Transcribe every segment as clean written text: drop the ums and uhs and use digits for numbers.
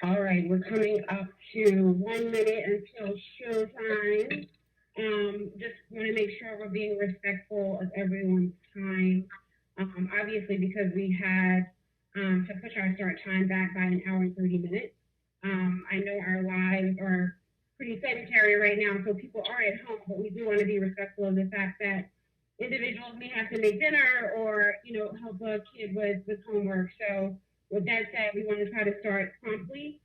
All right, we're coming up to 1 minute until show time. Just want to make sure we're being respectful of everyone's time. Obviously, because we had to push our start time back by an hour and 30 minutes. I know our lives are pretty sedentary right now, so people are at home, but we do want to be respectful of the fact that individuals may have to make dinner or, help a kid with homework. So with that said, we want to try to start promptly.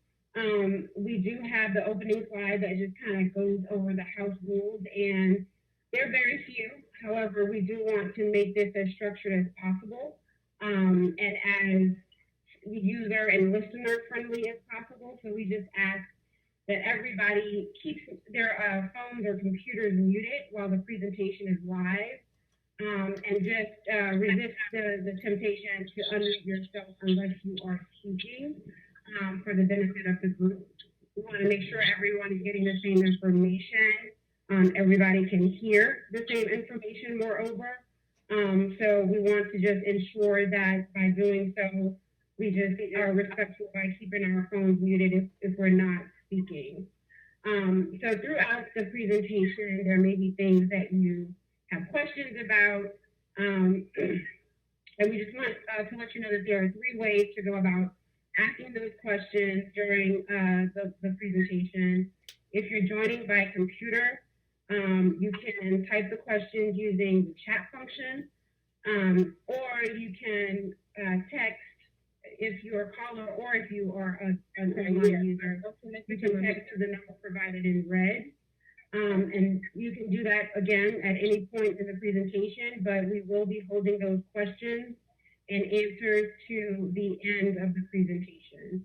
We do have the opening slide that just kind of goes over the house rules, and they're very few. However, we do want to make this as structured as possible and as user and listener friendly as possible. So we just ask that everybody keeps their phones or computers muted while the presentation is live. And just resist the temptation to unmute yourself unless you are speaking for the benefit of the group. We want to make sure everyone is getting the same information. Everybody can hear the same information, moreover. So we want to just ensure that by doing so, we just are respectful by keeping our phones muted if we're not speaking. So throughout the presentation, there may be things that you have questions about, and we just want to let you know that there are 3 ways to go about asking those questions during the presentation. If you're joining by computer, you can type the questions using the chat function, or you can text if you're a caller or if you are an online user. You can text to the number provided in red. And you can do that again at any point in the presentation, but we will be holding those questions and answers to the end of the presentation.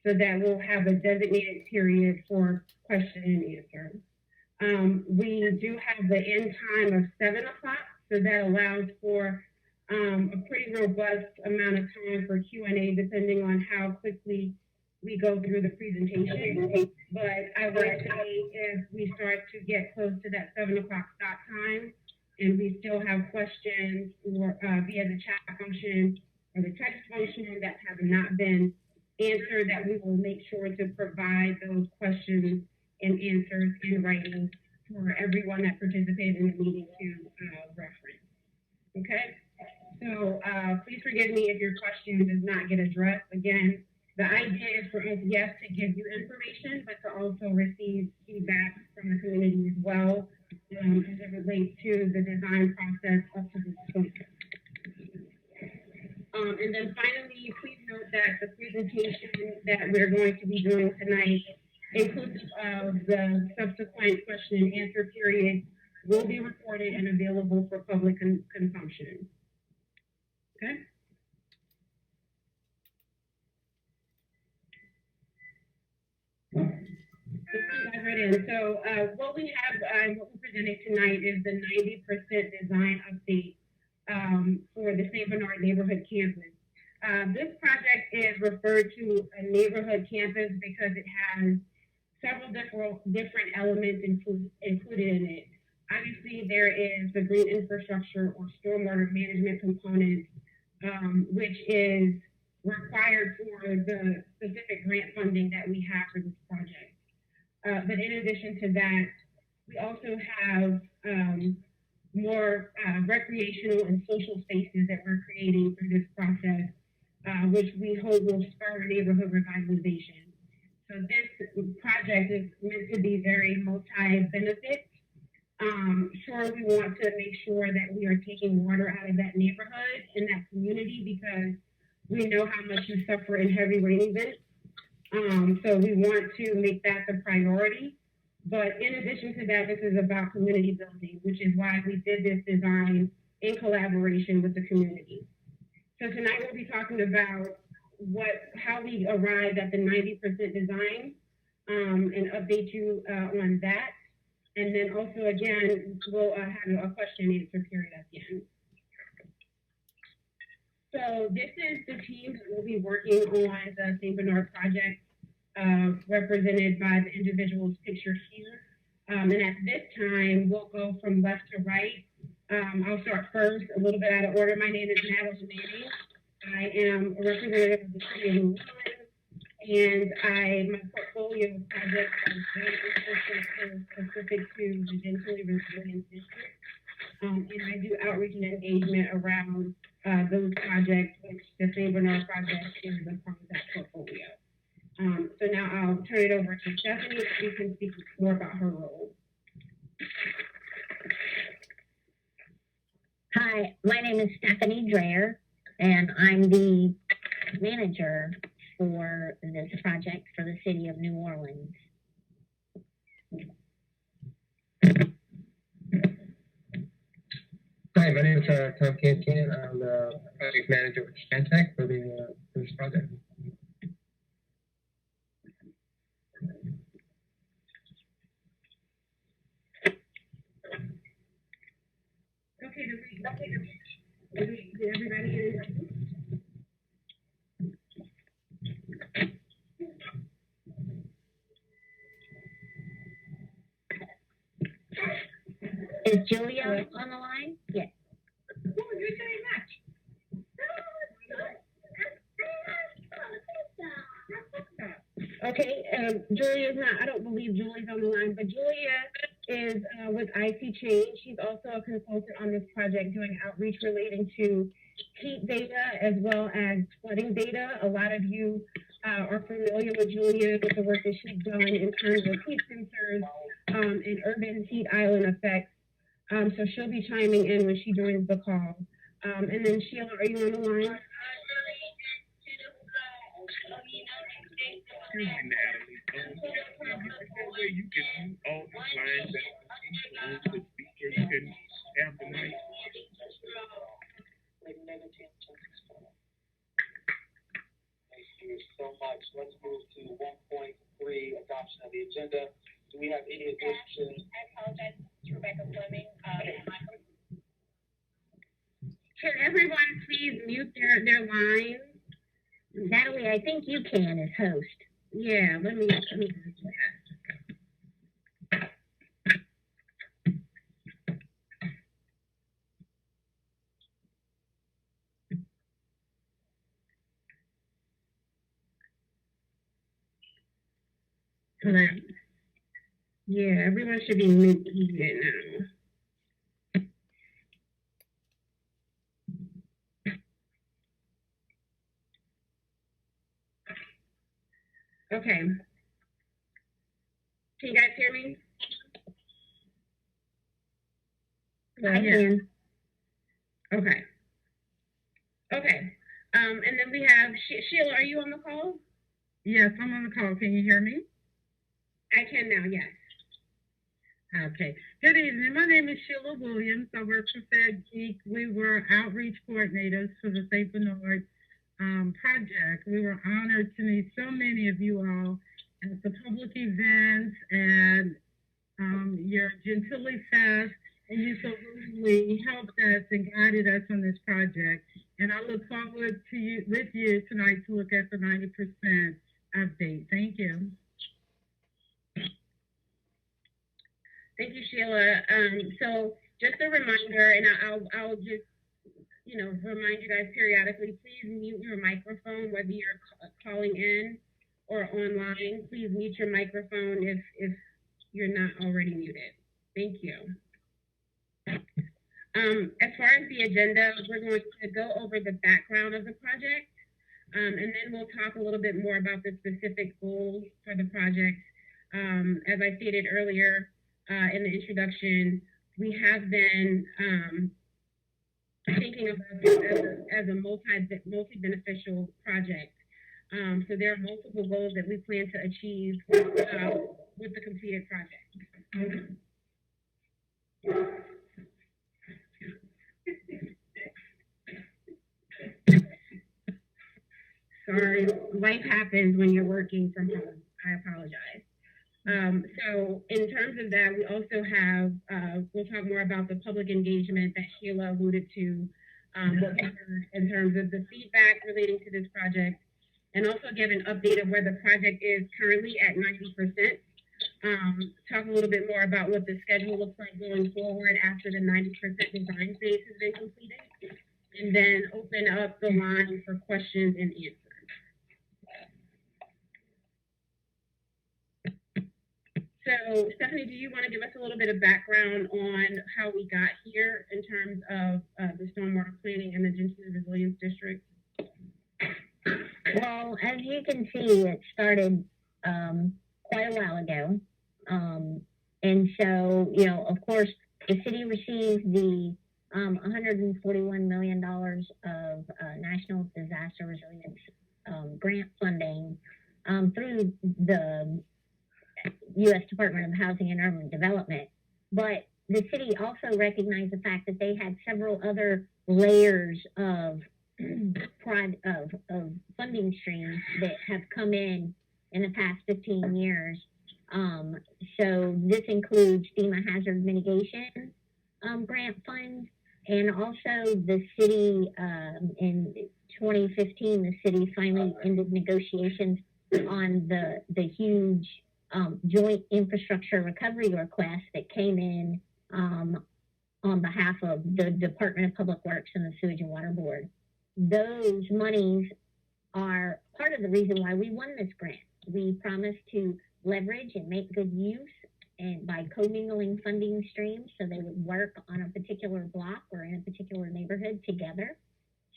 So that we'll have a designated period for question and answer. We do have the end time of 7 o'clock, so that allows for a pretty robust amount of time for Q&A, depending on how quickly we go through the presentation. But I would say if we start to get close to that 7 o'clock stop time and we still have questions or via the chat function or the text function that have not been answered, that we will make sure to provide those questions and answers in writing for everyone that participated in the meeting to reference. Okay, so please forgive me if your question does not get addressed. Again, the idea is for us, yes, to give you information, but to also receive feedback from the community as well as it relates to the design process up to this point. And then finally, please note that the presentation that we're going to be doing tonight, inclusive of the subsequent question and answer period, will be recorded and available for public consumption. Okay? So what we have, what we presented tonight is the 90% design update for the St. Bernard neighborhood campus. This project is referred to a neighborhood campus because it has several different elements included in it. Obviously, there is the green infrastructure or stormwater management component, which is required for the specific grant funding that we have for this project. But in addition to that, we also have more recreational and social spaces that we're creating through this process, which we hope will spur neighborhood revitalization. So this project is meant to be very multi-benefit. Sure, we want to make sure that we are taking water out of that neighborhood and that community because we know how much you suffer in heavy rain events. So we want to make that the priority. But in addition to that, this is about community building, which is why we did this design in collaboration with the community. So tonight we'll be talking about how we arrived at the 90% design and update you on that. And then also, again, we'll have a question and answer period at the end. So this is the team that will be working on the St. Bernard project, represented by the individuals pictured here. And at this time, we'll go from left to right. I'll start first, a little bit out of order. My name is Natalie Manning. I am a representative of the city of New Orleans, and my portfolio of projects is very specific to the Gentilly Resilience District. And I do outreach and engagement around those projects, which the St. Bernard project is a part of that portfolio. So now I'll turn it over to Stephanie so she can speak more about her role. Hi, my name is Stephanie Dreher, and I'm the manager for this project for the city of New Orleans. Hi, my name is Tom Cantian. I'm the project manager with Stantec for this project. Okay, did everybody get it? Is Julia on the line? Yes. Oh, you're saying much. Okay, Julia's not, I don't believe Julie's on the line, but Julia is with IT Change. She's also a consultant on this project doing outreach relating to heat data as well as flooding data. A lot of you are familiar with Julia with the work that she's done in terms of heat sensors and urban heat island effects. So she'll be chiming in when she joins the call. And then Sheila, are you on the line? Excuse me, Natalie. You can all the lines that the speaker can have the mic. Thank you so much. Let's move to 1.3, adoption of the agenda. Do we have any additions? I apologize, Rebecca Fleming. Can everyone please mute their lines? Natalie, I think you can as host. Yeah, let me do that. Right. Yeah, everyone should be muted now. Okay. Can you guys hear me? I can. Okay. Okay. And then we have Sheila. Are you on the call? Yes, I'm on the call. Can you hear me? I can now. Yes. Okay. Good evening. My name is Sheila Williams. I work for Fed Geek. We were outreach coordinators for the St. Bernard project. We were honored to meet so many of you all at the public events and your Gentilly Fest, and you so really helped us and guided us on this project. And I look forward to with you tonight to look at the 90% update. Thank you. Thank you, Sheila. So just a reminder, and I'll just, remind you guys periodically, please mute your microphone, whether you're calling in or online. Please mute your microphone if you're not already muted. Thank you. As far as the agenda, we're going to go over the background of the project, and then we'll talk a little bit more about the specific goals for the project. As I stated earlier in the introduction, we have been thinking about this as a multi-beneficial project. So there are multiple goals that we plan to achieve with the completed project. Sorry, life happens when you're working from home. I apologize. So in terms of that, we also have, we'll talk more about the public engagement that Sheila alluded to, what we heard in terms of the feedback relating to this project, and also give an update of where the project is currently at 90%. Talk a little bit more about what the schedule looks like going forward after the 90% design phase has been completed, and then open up the line for questions and answers. So, Stephanie, do you want to give us a little bit of background on how we got here in terms of the stormwater planning and the Gentry Resilience District? Well, as you can see, it started quite a while ago. And so, you know, of course, the city received the $141 million of National Disaster Resilience grant funding through the U.S. Department of Housing and Urban Development. But the city also recognized the fact that they had several other layers of funding streams that have come in the past 15 years. So this includes FEMA hazard mitigation grant funds, and also the city in 2015, the city finally ended negotiations on the huge joint infrastructure recovery request that came in on behalf of the Department of Public Works and the Sewage and Water Board. Those monies are part of the reason why we won this grant. We promised to leverage and make good use and by commingling funding streams so they would work on a particular block or in a particular neighborhood together.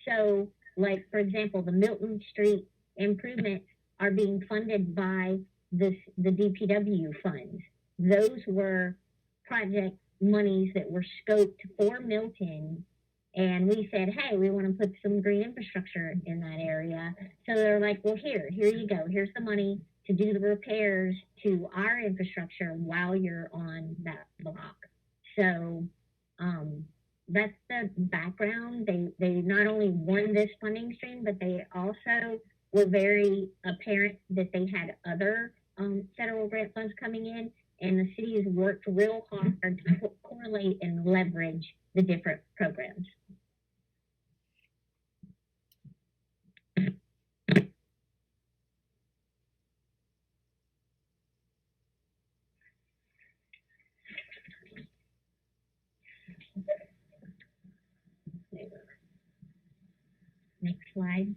So, like, for example, the Milton Street improvements are being funded by the DPW funds. Those were project monies that were scoped for Milton, and we said, hey, we want to put some green infrastructure in that area. So they're like, well, here you go. Here's the money to do the repairs to our infrastructure while you're on that block. So that's the background. They not only won this funding stream, but they also were very apparent that they had other federal grant funds coming in, and the city has worked real hard to correlate and leverage the different programs. Next slide.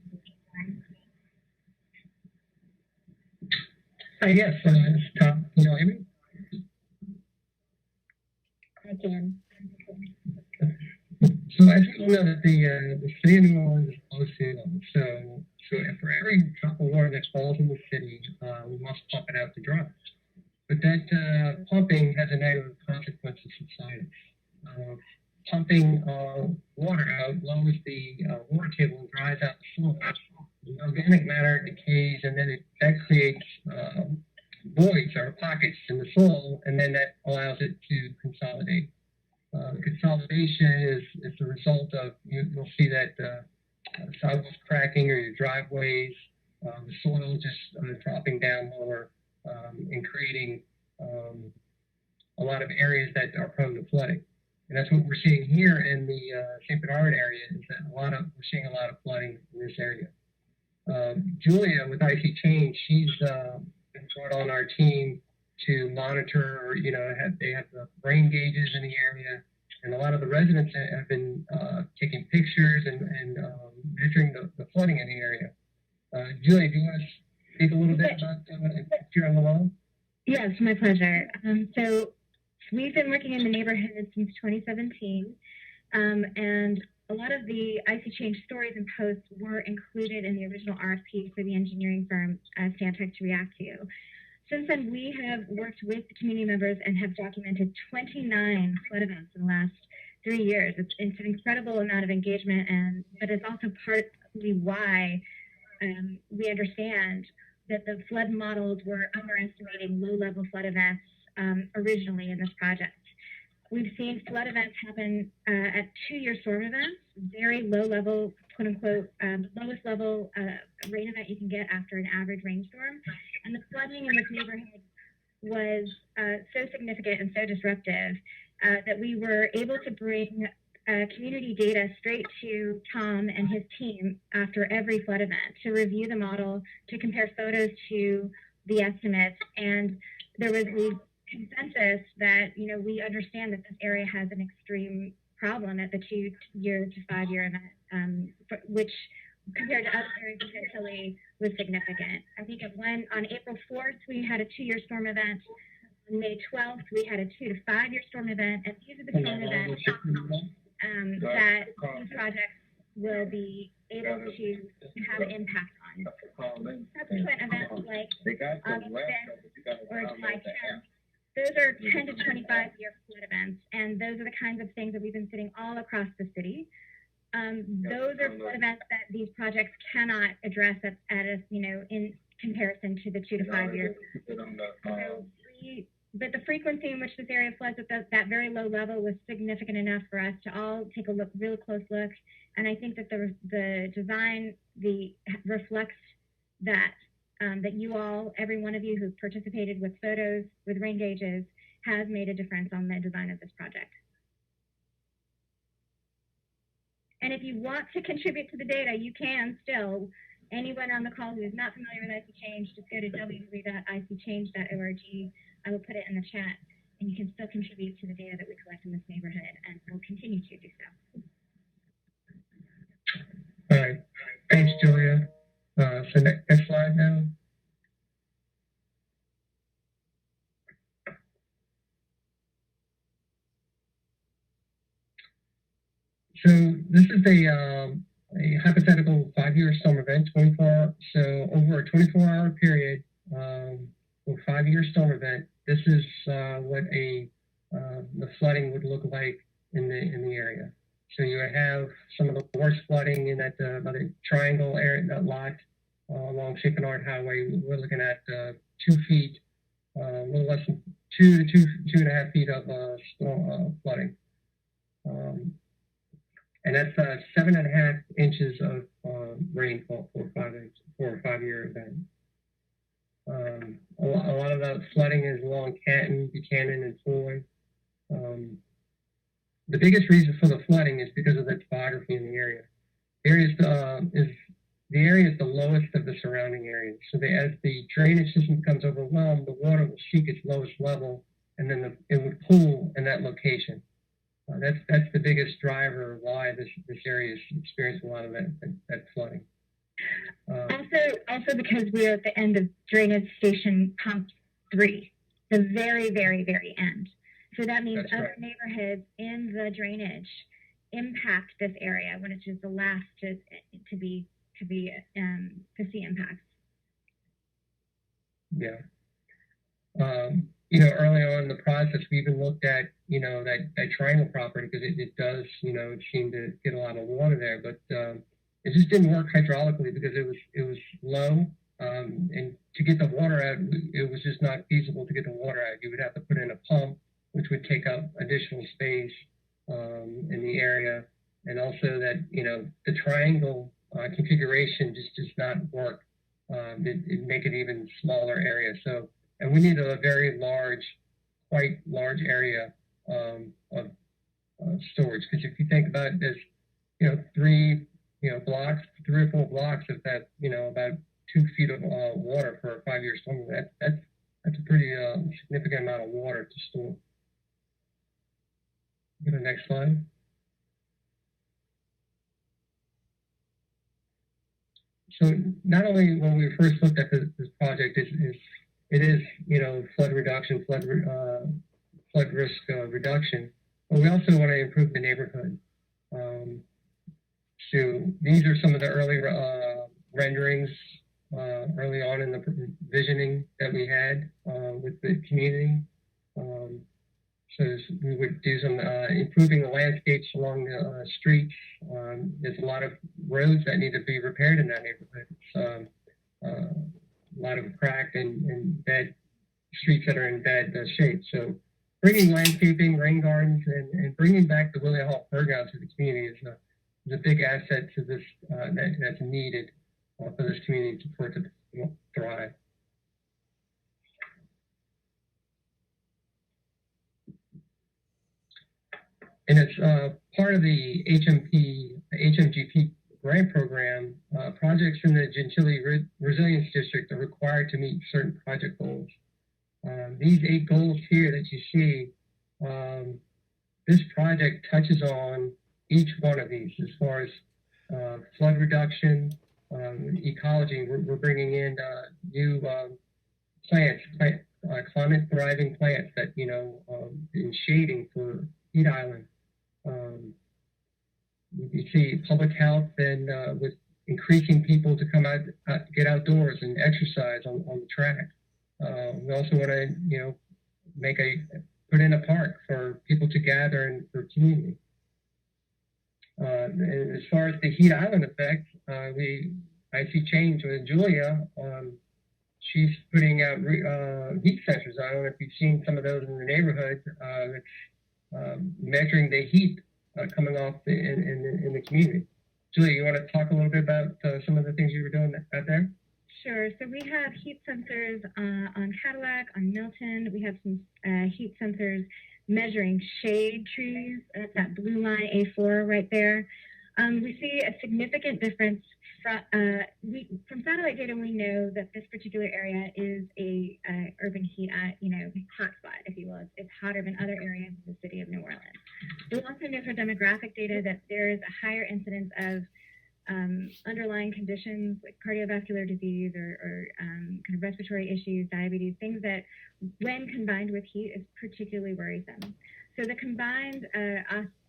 Yes, it's Tom. You know, Amy? I can. So as you know that the city of New Orleans is close to them, so for every drop of water that falls in the city, we must pump it out to dry. But that pumping has a negative consequence to society. Pumping water out lowers the water table and dries out the soil. The organic matter decays, and then that creates voids or pockets in the soil, and then that allows it to consolidate. Consolidation is the result of, you'll see that sidewalks cracking or your driveways, the soil just dropping down lower and creating a lot of areas that are prone to flooding. And that's what we're seeing here in the St. Bernard area, is that we're seeing a lot of flooding in this area. Julia with IC Change, she's been brought on our team to monitor, they have the rain gauges in the area, and a lot of the residents have been taking pictures and measuring the flooding in the area. Julia, do you want to speak a little bit about if you're on the line? Yes, my pleasure. So we've been working in the neighborhood since 2017, and a lot of the IC Change stories and posts were included in the original RFP for the engineering firm Stantec to react to. Since then, we have worked with the community members and have documented 29 flood events in the last 3 years. It's an incredible amount of engagement, but it's also partly why we understand that the flood models were underestimating low-level flood events originally in this project. We've seen flood events happen at 2-year storm events, very low-level, quote-unquote, lowest level rain event you can get after an average rainstorm. And the flooding in this neighborhood was so significant and so disruptive that we were able to bring community data straight to Tom and his team after every flood event to review the model, to compare photos to the estimates. And there was the consensus that, we understand that this area has an extreme problem at the 2-year to 5-year event, which compared to other areas potentially was significant. I think on April 4th, we had a 2-year storm event On May 12th, we had a 2 to 5 year storm event, and these are the storm events that these projects will be able to have an impact on. Subsequent events like August 5th or July 10th, those are 10 to 25 year flood events, and those are the kinds of things that we've been seeing all across the city. Those are flood events that these projects cannot address at a, in comparison to the 2 to 5 years. But the frequency in which this area floods at that very low level was significant enough for us to all take a really close look. And I think that the design reflects that that you all, every one of you who's participated with photos, with rain gauges, has made a difference on the design of this project. And if you want to contribute to the data, you can still. Anyone on the call who is not familiar with IC Change, just go to www.ichange.org. I will put it in the chat, and you can still contribute to the data that we collect in this neighborhood, and we'll continue to do so. All right. Thanks, Julia. So next slide now. So this is a hypothetical 5-year storm event, 24. So over a 24-hour period, or 5-year storm event, this is what the flooding would look like in the area. So you would have some of the worst flooding in that triangle area, that lot along St. Bernard Highway. We're looking at 2 feet, a little less than 2 to 2.5 feet of flooding. And that's 7.5 inches of rainfall for a 5-year event. A lot of the flooding is along Canton, Buchanan, and Floyd. The biggest reason for the flooding is because of the topography in the area. The area is the lowest of the surrounding areas. So as the drainage system becomes overwhelmed, the water will seek its lowest level, and then it would pool in that location. That's the biggest driver of why this area is experiencing a lot of that flooding. Also because we are at the end of drainage station pump 3, the very, very, very end. So that means other neighborhoods in the drainage impact this area when it's just the last to see impacts. Yeah. Early on in the process, we even looked at, that triangle property because it does, seem to get a lot of water there, but it just didn't work hydraulically because it was low, and to get the water out, it was just not feasible to get the water out. You would have to put in a pump, which would take up additional space in the area, and also that, the triangle configuration just does not work. It make it even smaller area. So, and we need a very quite large area of storage. Because if you think about this, 3 blocks, 3 or 4 blocks of that, about 2 feet of water for a 5-year storm. That's a pretty significant amount of water to store. Go to the next slide. So not only when we first looked at this project, it is flood reduction, flood risk reduction, but we also want to improve the neighborhood. So these are some of the early renderings early on in the visioning that we had with the community. So we would do some improving the landscapes along the streets. There's a lot of roads that need to be repaired in that neighborhood. It's, a lot of cracked and bad streets that are in bad shape. So bringing landscaping, rain gardens, and bringing back the Willie Hall Fairgrounds to the community is a big asset to this that's needed for this community for it to thrive. And it's part of the HMGP grant program. Projects in the Gentilly Resilience District are required to meet certain project goals. These 8 goals here that you see, this project touches on each one of these as far as flood reduction, ecology. We're bringing in new plants, climate thriving plants that, in shading for heat island. You see public health and with increasing people to come out, get outdoors and exercise on the track. We also want to, put in a park for people to gather and for community. And as far as the heat island effect, I see change with Julia. She's putting out heat sensors. I don't know if you've seen some of those in the neighborhood. It's measuring the heat coming off in the community. Julia, you want to talk a little bit about some of the things you were doing out there? Sure. So we have heat sensors on Cadillac, on Milton. We have some heat sensors measuring shade trees. That's that blue line A4 right there. We see a significant difference. From satellite data, we know that this particular area is a urban heat, hotspot, if you will. It's hotter than other areas of the city of New Orleans. We also know from demographic data that there is a higher incidence of underlying conditions like cardiovascular disease or kind of respiratory issues, diabetes, things that, when combined with heat, is particularly worrisome. So the combined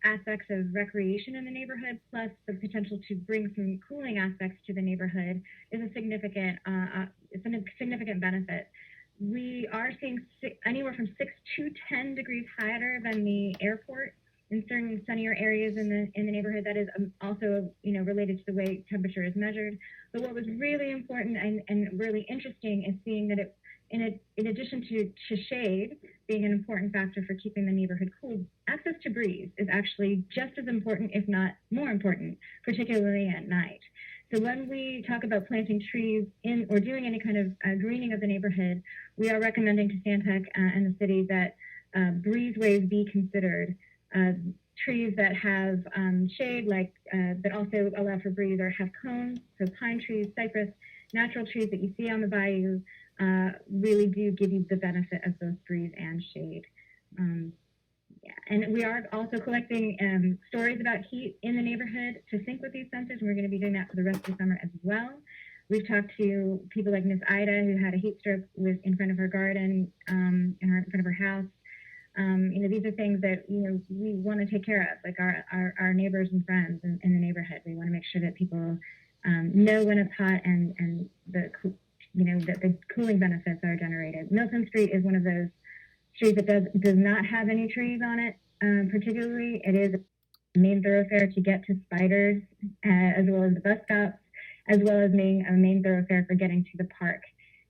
aspects of recreation in the neighborhood, plus the potential to bring some cooling aspects to the neighborhood, is a significant benefit. We are seeing anywhere from 6 to 10 degrees hotter than the airport in certain sunnier areas in the neighborhood. That is also related to the way temperature is measured. But what was really important and really interesting is seeing that in addition to shade being an important factor for keeping the neighborhood cool, access to breeze is actually just as important, if not more important, particularly at night. So when we talk about planting trees or doing any kind of greening of the neighborhood, we are recommending to Stantec and the city that breezeways be considered. Trees that have shade, that also allow for breeze, or have cones, so pine trees, cypress, natural trees that you see on the bayou, really do give you the benefit of both breeze and shade. And we are also collecting stories about heat in the neighborhood to sync with these sensors, and we're going to be doing that for the rest of the summer as well. We've talked to people like Miss Ida, who had a heat stroke in front of her garden, in front of her house. These are things that we want to take care of, like our neighbors and friends in the neighborhood. We want to make sure that people know when it's hot and that the cooling benefits are generated. Milton Street is one of those streets that does not have any trees on it. Particularly, it is a main thoroughfare to get to Spiders, as well as the bus stops, as well as being a main thoroughfare for getting to the park.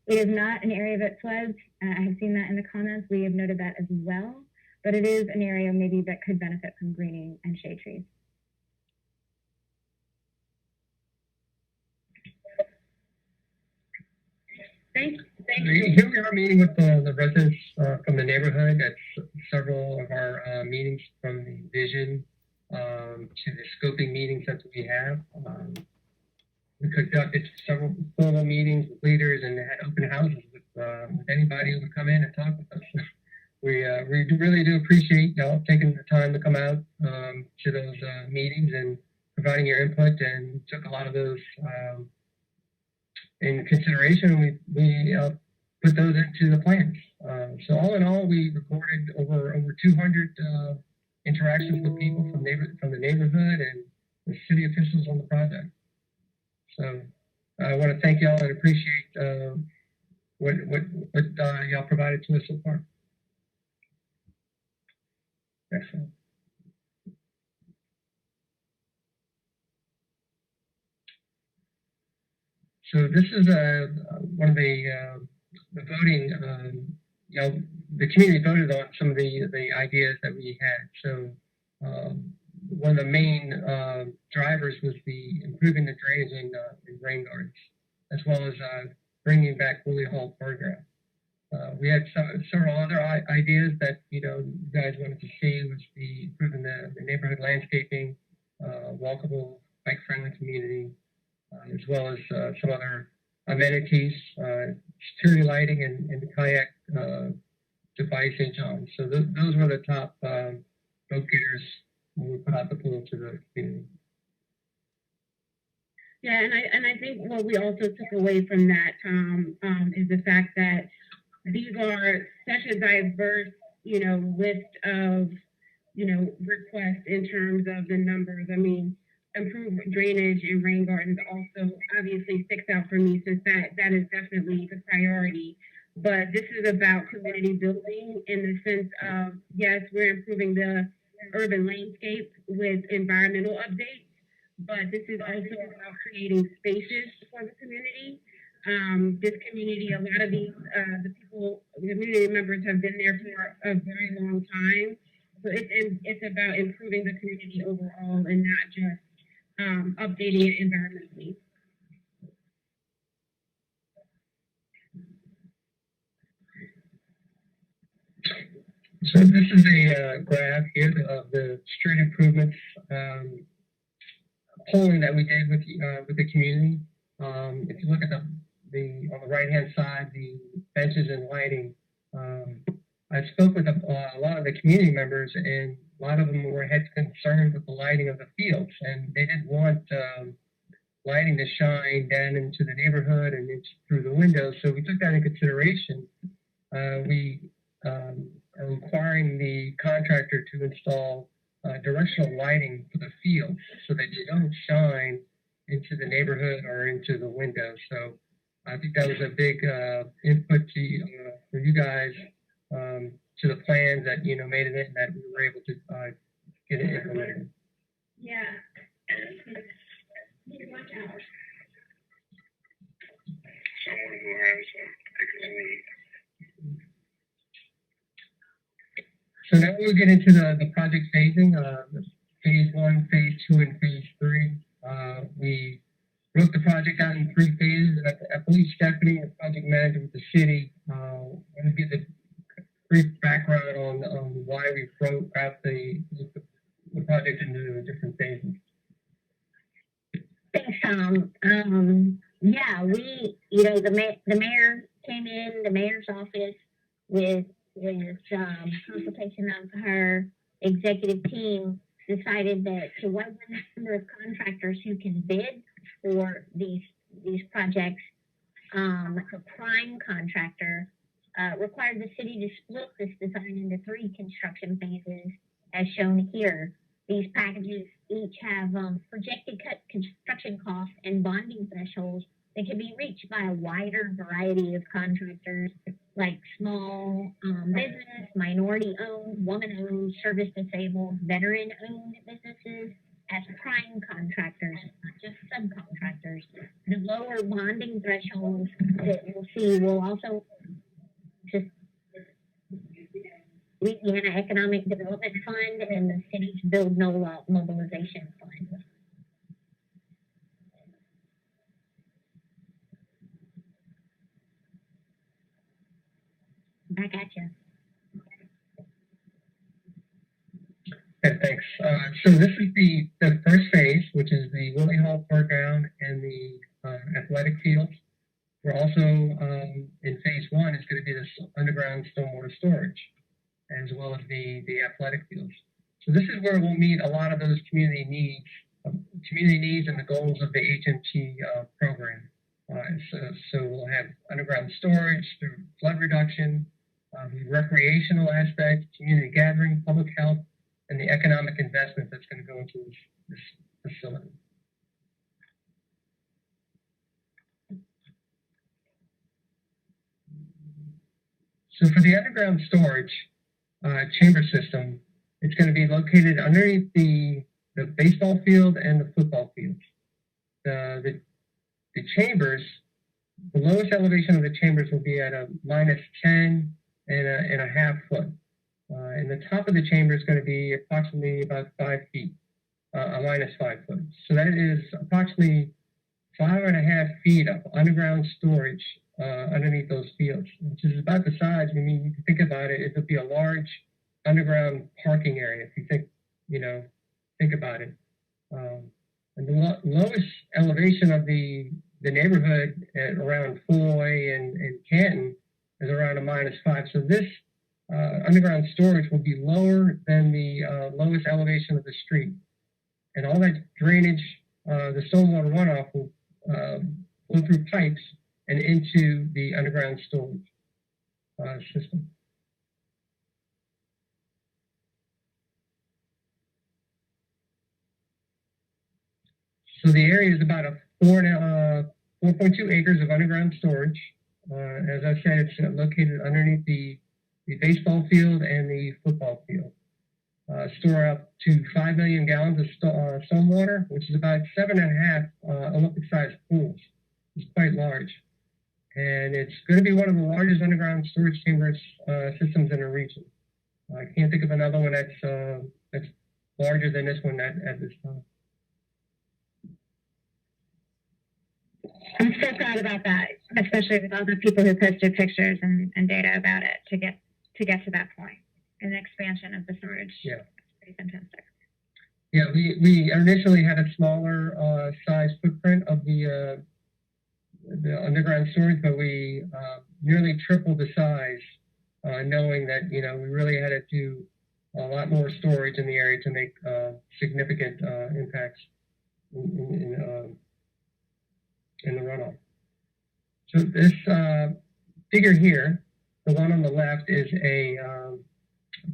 It is not an area that floods. I have seen that in the comments. We have noted that as well, but it is an area maybe that could benefit from greening and shade trees. Thank Here you. we are meeting with the residents from the neighborhood at several of our meetings, from the vision to the scoping meetings that we have. We conducted several formal meetings with leaders and had open houses with anybody who would come in and talk with us. We really do appreciate y'all taking the time to come out to those meetings and providing your input, and took a lot of those in consideration. We put those into the plans. So all in all, we recorded over 200 interactions with people from the neighborhood and the city officials on the project. So I want to thank y'all and appreciate what y'all provided to us so far. Excellent. So this is one of the voting. The community voted on some of the ideas that we had. So one of the main drivers was the improving the drainage in rain gardens, as well as bringing back Willie Hall program. We had several other ideas that you guys wanted to see, was the improving the neighborhood landscaping, walkable, bike-friendly community, as well as some other amenities, security lighting, and the kayak to Bay St. John. So those were the top vote getters when we put out the pool to the community. Yeah, and I think what we also took away from that, is the fact that these are such a diverse, list of, requests in terms of the numbers. I mean, improved drainage and rain gardens also obviously sticks out for me since that is definitely the priority. But this is about community building in the sense of, yes, we're improving the urban landscape with environmental updates, but this is also about creating spaces for the community. This community, a lot of these, the community members have been there for a very long time. So it's about improving the community overall and not just updating it environmentally. So this is a graph here of the street improvements polling that we did with the community. If you look at the on the right hand side, the benches and lighting. I spoke with a lot of the community members, and a lot of them had concern with the lighting of the fields, and they didn't want lighting to shine down into the neighborhood and through the windows. So we took that into consideration. We are requiring the contractor to install directional lighting for the fields so that they don't shine into the neighborhood or into the windows. So I think that was a big input for you guys to the plans that made it in, that we were able to get it implemented. Yeah. Someone who has a particular need. So now we'll get into the project phasing, phase 1, phase 2, and phase 3. We broke the project out in 3 phases. I believe Stephanie, the project manager with the city, want to give the brief background on why we broke out the project into the different phases. Thanks, Tom. Yeah, the mayor came in, the mayor's office with consultation of her executive team, decided that to widen the number of contractors who can bid for these projects, the prime contractor required the city to split this design into 3 construction phases, as shown here. These packages each have projected construction costs and bonding thresholds that can be reached by a wider variety of contractors, like small business, minority-owned, woman-owned, service-disabled, veteran-owned businesses as prime contractors, not just subcontractors. The lower bonding thresholds that we'll see will also just Louisiana Economic Development Fund and the city's Build NOLA Mobilization Fund. Back at you. Okay, thanks. So this is the first phase, which is the Willie Hall Playground and the athletic fields. We're also in phase 1 is going to be this underground stormwater storage, as well as the athletic fields. So this is where we'll meet a lot of those community needs and the goals of the HMT program. So we'll have underground storage through flood reduction, the recreational aspect, community gathering, public health, and the economic investment that's going to go into this facility. So for the underground storage chamber system, it's going to be located underneath the baseball field and the football fields. The chambers, the lowest elevation of the chambers will be at a -10 and a half foot. And the top of the chamber is going to be approximately about 5 feet, a -5 foot. So that is approximately 5.5 feet of underground storage underneath those fields, which is about the size. I mean, you can think about it, it would be a large underground parking area if you think about it. And the lowest elevation of the neighborhood at around Foy and Canton is around a -5. So this underground storage will be lower than the lowest elevation of the street. And all that drainage, the stormwater runoff will go through pipes and into the underground storage. system. So the area is about 4.2 acres of underground storage. As I said, it's located underneath the baseball field and the football field. Store up to 5 million gallons of stormwater, which is about 7.5 Olympic-sized pools. It's quite large. And it's going to be one of the largest underground storage chambers systems in the region. I can't think of another one that's larger than this one at this time. I'm so proud about that, especially with all the people who posted pictures and data about it to get to that point. And the expansion of the storage. Yeah. Pretty fantastic. Yeah, we initially had a smaller size footprint of the underground storage, but we nearly tripled the size, knowing that we really had to do a lot more storage in the area to make significant impacts in the runoff. So this figure here, the one on the left, is a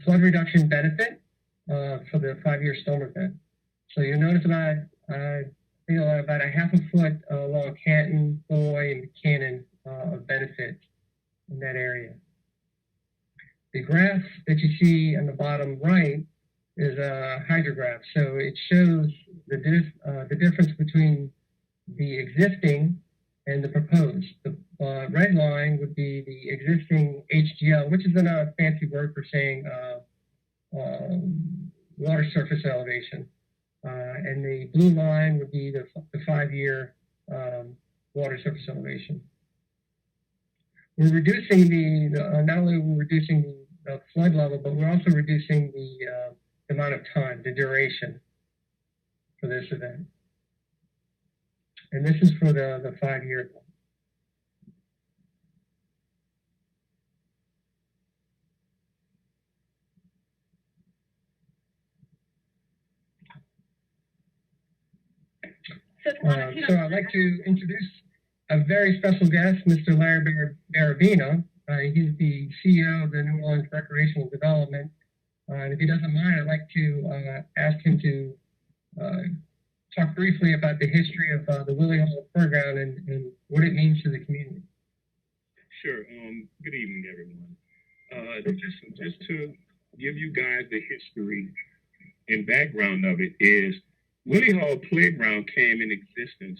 flood reduction benefit for the 5-year storm event. So you'll notice about a 1/2 foot along Canton, Boy, and Buchanan of benefit in that area. The graph that you see on the bottom right is a hydrograph. So it shows the difference between the existing and the proposed. The red line would be the existing HGL, which is a fancy word for saying water surface elevation. And the blue line would be the 5-year water surface elevation. We're reducing not only we're reducing the flood level, but we're also reducing the amount of time, the duration for this event. And this is for the 5-year. So I'd like to introduce a very special guest, Mr. Larry Barabino. He's the CEO of the New Orleans Recreational Development. And if he doesn't mind, I'd like to ask him to talk briefly about the history of the Willie Hall Playground and what it means to the community. Sure. Good evening, everyone. Just to give you guys the history and background of it is Willie Hall Playground came in existence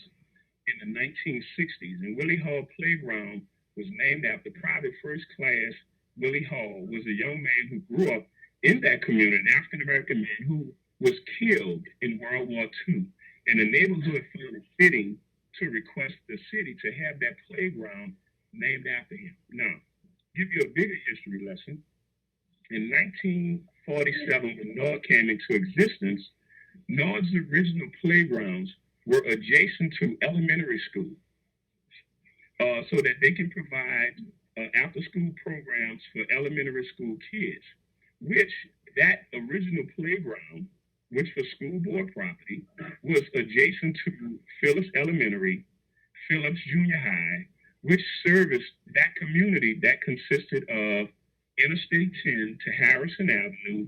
in the 1960s, and Willie Hall Playground was named after private first class Willie Hall was a young man who grew up in that community, an African-American man who was killed in World War II. And the neighborhood found it fitting to request the city to have that playground named after him. Now, give you a bigger history lesson. In 1947, when NORD came into existence, NORD's original playgrounds were adjacent to elementary school so that they can provide after-school programs for elementary school kids, which that original playground, which was school board property, was adjacent to Phillips Elementary, Phillips Junior High, which serviced that community that consisted of Interstate 10 to Harrison Avenue,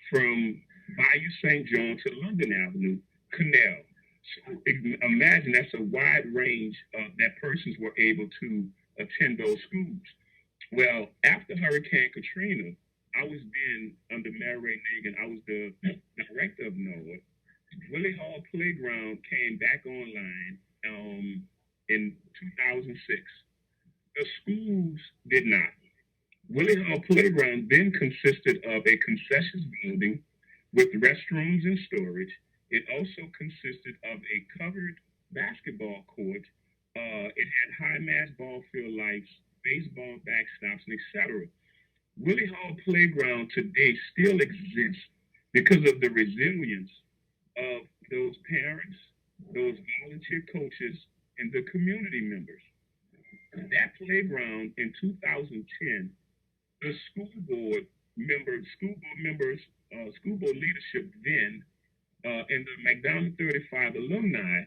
from Bayou St. John to London Avenue, Canal. So imagine that's a wide range that persons were able to attend those schools. Well, after Hurricane Katrina, I was then under Mayor Ray Nagin, I was the director of NORD. Willie Hall Playground came back online in 2006. The schools did not. Willie Hall Playground then consisted of a concessions building with restrooms and storage. It also consisted of a covered basketball court. It had high mass ball field lights, baseball backstops, and etc. Willie Hall Playground today still exists because of the resilience of those parents, those volunteer coaches, and the community members. That playground in 2010, the school board leadership then, and the McDonald 35 alumni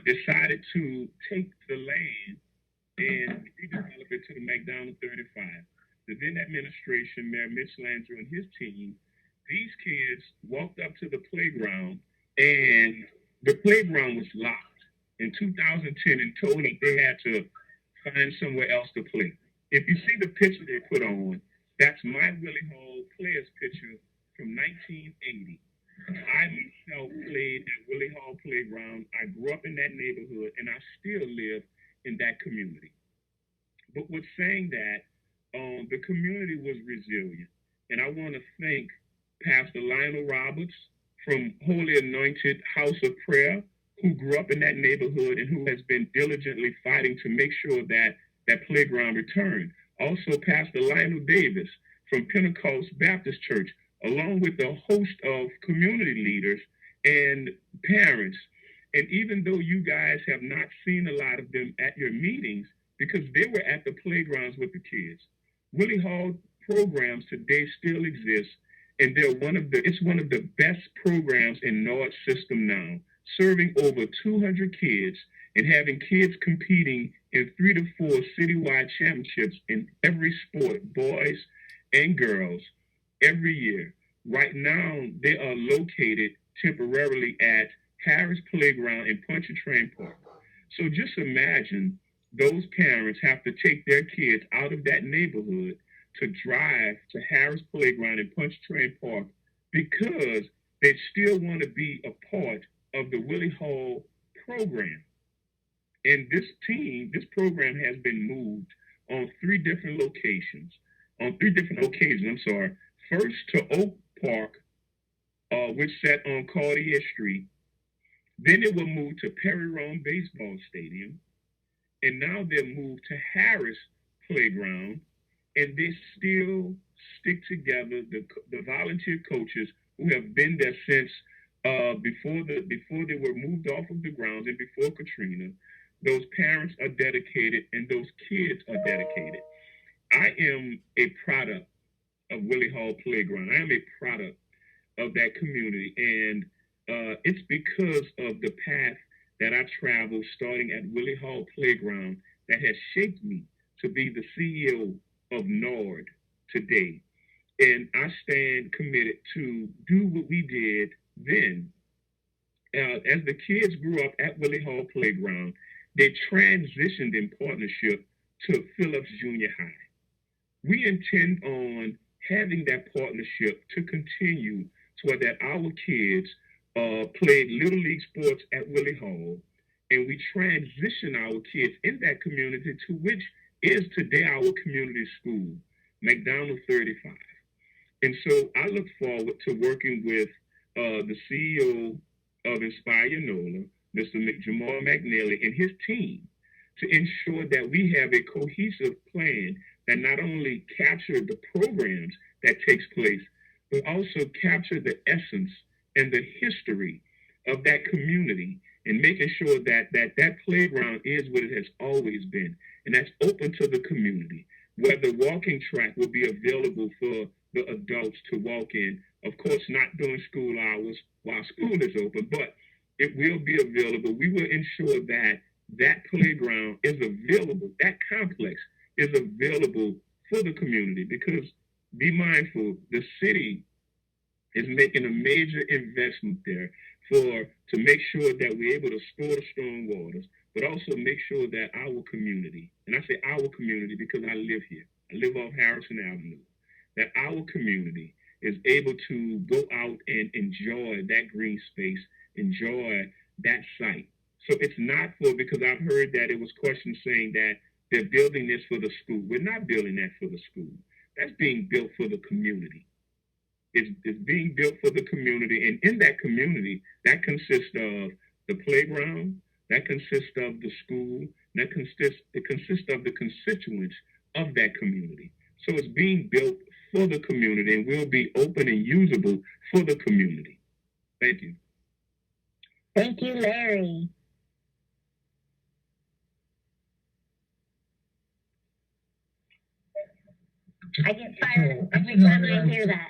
decided to take the land and redevelop it to the McDonald 35. The then administration, Mayor Mitch Landrieu and his team, these kids walked up to the playground, and the playground was locked in 2010 and told them they had to find somewhere else to play. If you see the picture they put on, that's my Willie Hall players picture from 1980. I myself played at Willie Hall Playground. I grew up in that neighborhood, and I still live in that community. But with saying that, the community was resilient. And I want to thank Pastor Lionel Roberts from Holy Anointed House of Prayer, who grew up in that neighborhood and who has been diligently fighting to make sure that that playground returned. Also, Pastor Lionel Davis from Pentecost Baptist Church, along with a host of community leaders and parents. And even though you guys have not seen a lot of them at your meetings, because they were at the playgrounds with the kids, Willie Hall programs today still exist, and it's one of the best programs in Nord system now, serving over 200 kids and having kids competing in 3 to 4 citywide championships in every sport, boys and girls, every year. Right now, they are located temporarily at Harris Playground in Pontchartrain Park. So just imagine those parents have to take their kids out of that neighborhood to drive to Harris Playground in Pontchartrain Park because they still want to be a part of the Willie Hall program. And this program has been moved on 3 different locations, on 3 different occasions, I'm sorry. First to Oak Park, which sat on Cartier Street. Then it will move to Perry Rome Baseball Stadium. And now they're moved to Harris Playground, and they still stick together. The volunteer coaches who have been there since before they were moved off of the grounds and before Katrina. Those parents are dedicated, and those kids are dedicated. I am a product of Willie Hall Playground. I am a product of that community, and it's because of the path that I traveled starting at Willie Hall Playground that has shaped me to be the CEO of Nord today. And I stand committed to do what we did then. As the kids grew up at Willie Hall Playground, they transitioned in partnership to Phillips Junior High. We intend on having that partnership to continue so that our kids played Little League sports at Willie Hall, and we transition our kids in that community to which is today our community school, McDonald 35. And so I look forward to working with the CEO of Inspire NOLA, Mr. Jamal McNally, and his team to ensure that we have a cohesive plan that not only capture the programs that takes place, but also capture the essence and the history of that community and making sure that that playground is what it has always been, and that's open to the community, where the walking track will be available for the adults to walk in. Of course, not during school hours while school is open, but it will be available. We will ensure that that playground is available, that complex is available for the community, because be mindful, the city is making a major investment there to make sure that we're able to store the storm waters, but also make sure that our community, and I say our community because I live here, I live off Harrison Avenue, that our community is able to go out and enjoy that green space, enjoy that site. So it's not because I've heard that it was questions saying that they're building this for the school. We're not building that for the school. That's being built for the community. It's being built for the community, and in that community, that consists of the playground, that consists of the school, it consists of the constituents of that community. So it's being built for the community and will be open and usable for the community. Thank you. Thank you, Larry. I get fired every time I hear that.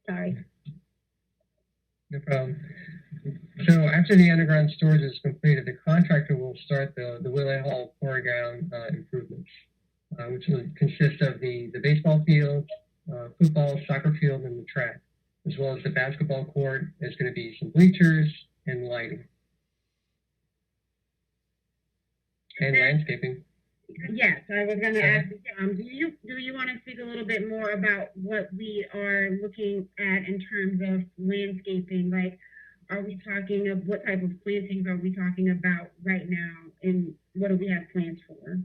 Sorry. No problem. So after the underground storage is completed, the contractor will start the Willie Hall foreground improvements, which will consist of the baseball field, football, soccer field, and the track, as well as the basketball court. There's going to be some bleachers and lighting. And landscaping. Yes, I was going to ask, do you want to speak a little bit more about what we are looking at in terms of landscaping? Like, are we talking of what type of plantings are we talking about right now, and what do we have plans for?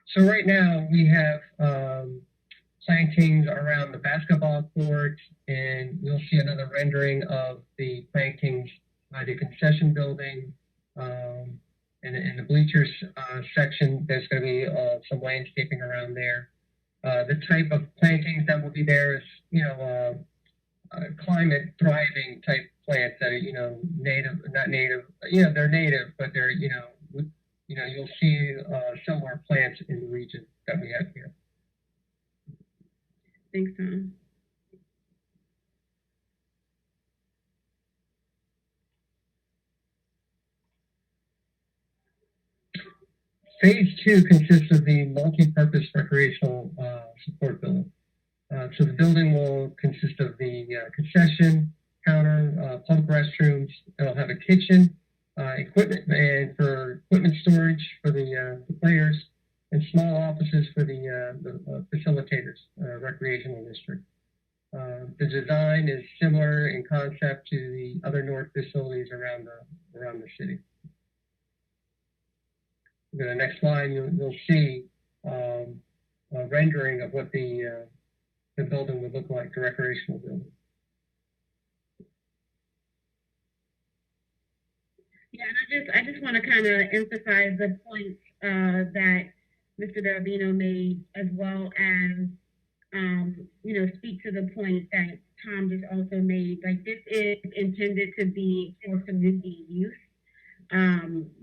So right now we have plantings around the basketball court, and you'll see another rendering of the plantings by the concession building. And in the bleachers section, there's going to be some landscaping around there. The type of plantings that will be there is, climate thriving type plants that are, native, not native. They're native, but they're, you'll see similar plants in the region that we have here. Thanks, Tom. Phase 2 consists of the multi-purpose recreational support building. So the building will consist of the concession counter, public restrooms. It'll have a kitchen, equipment and for equipment storage for the players, and small offices for the facilitators, recreational district. The design is similar in concept to the other North facilities around the city. The next slide, you'll see a rendering of what the building would look like, the recreational building. Yeah, and I just want to kind of emphasize the points that Mr. Barbino made, as well as speak to the point that Tom just also made. Like, this is intended to be for community use.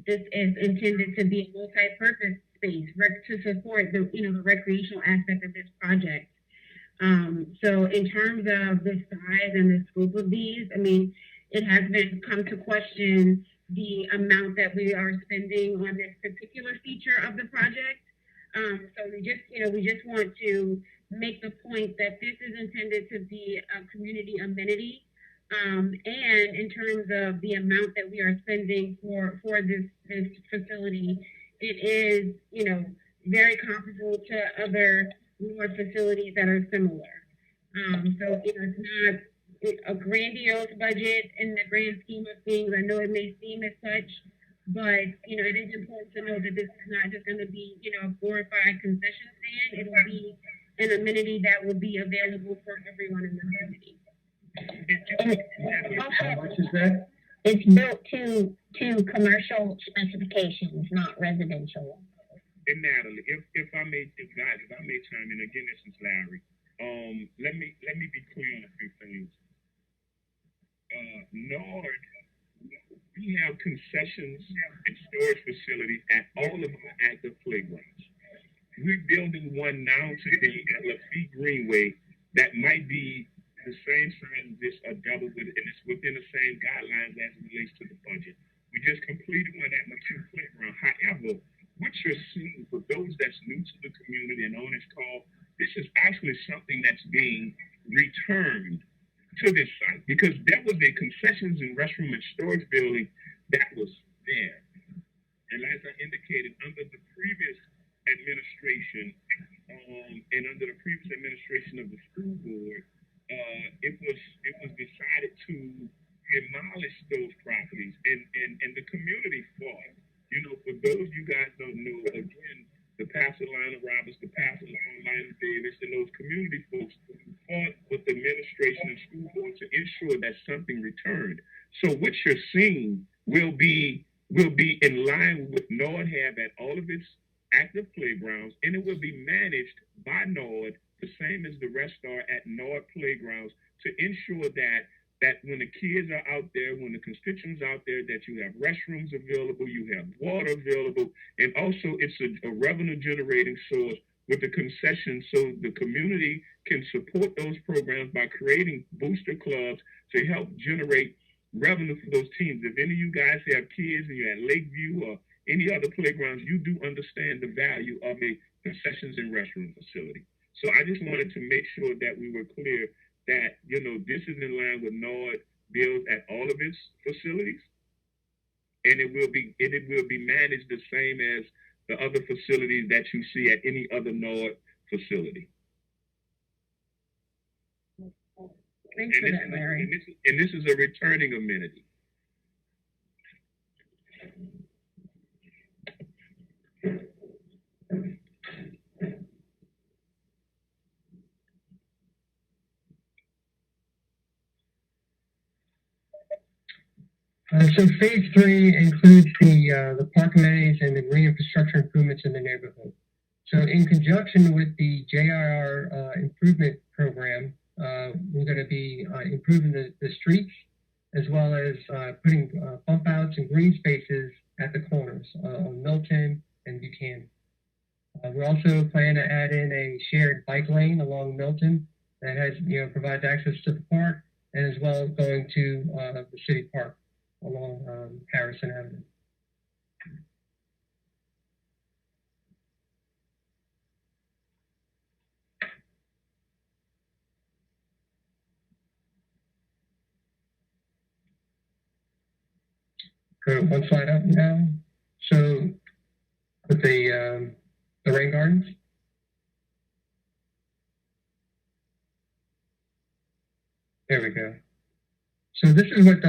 This is intended to be a multi-purpose space to support the recreational aspect of this project. So in terms of the size and the scope of these, I mean, it has come to question the amount that we are spending on this particular feature of the project. So we just want to make the point that this is intended to be a community amenity. And in terms of the amount that we are spending for this facility, it is, very comparable to other more facilities that are similar. So it's not a grandiose budget in the grand scheme of things. I know it may seem as such, but it is important to know that this is not just going to be a glorified concession stand. It will be an amenity that will be available for everyone in the community. How much is that? It's built to commercial specifications, not residential. And Natalie, if I may chime in again, this is Larry. Let me be clear on a few things. Nord, we have concessions and storage facilities at all of our active playgrounds. We're building one now today at Lafitte Greenway that might be the same size as this, or double, and it's within the same guidelines as it relates to the budget. We just completed one at McHugh Playground. However, what you're seeing, for those that's new to the community and on this call, this is actually something that's being returned to this site, because there was a concessions and restroom and storage building that was there. And as I indicated, under the previous administration, and under the previous administration of the school board, it was decided to demolish those properties, and the community fought. For those you guys don't know, again, the Pastor Lionel Roberts, the Pastor Lionel Davis, and those community folks fought with the administration and school board to ensure that something returned. So what you're seeing will be in line with Nord have at all of its active playgrounds, and it will be managed by Nord, the same as the rest are at Nord playgrounds, to ensure that when the kids are out there, when the constituents out there, that you have restrooms available, you have water available, and also it's a revenue generating source with the concessions so the community can support those programs by creating booster clubs to help generate revenue for those teams. If any of you guys have kids and you're at Lakeview or any other playgrounds, you do understand the value of a concessions and restroom facility. So I just wanted to make sure that we were clear that, you know, this is in line with NORD bills at all of its facilities. And it will be managed the same as the other facilities that you see at any other NORD facility. Thanks for that, Larry. And this is a returning amenity. So phase 3 includes the park amenities and the green infrastructure improvements in the neighborhood. So in conjunction with the JIR improvement program, we're going to be improving the streets as well as putting bump outs and green spaces at the corners on Milton and Buchanan. We also plan to add in a shared bike lane along Milton that has, provides access to the park and as well as going to the city park along Harrison Avenue. Go one slide up now. So with the rain gardens. There we go. So this is what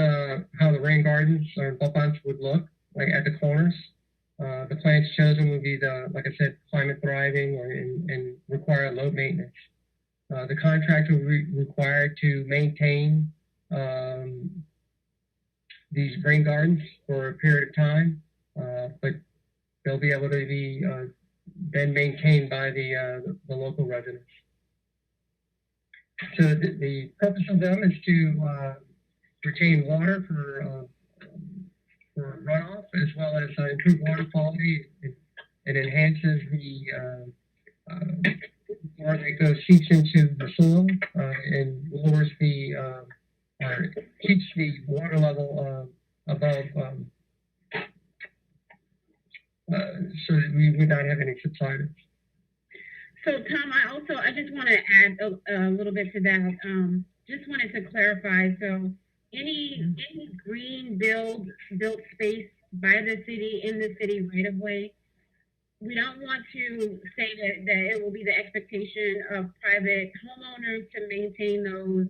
how the rain gardens or bump outs would look like at the corners. The plants chosen would be like I said, climate thriving and require low maintenance. The contractor will be required to maintain these rain gardens for a period of time, but they'll be able to be then maintained by the local residents. So the purpose of them is to retain water for runoff as well as improve water quality. It enhances the water that goes seeps into the soil and lowers the or keeps the water level above so that we would not have any subsidence. So Tom, I just want to add a little bit to that. Just wanted to clarify. So any green built space by the city in the city right of way, we don't want to say that it will be the expectation of private homeowners to maintain those.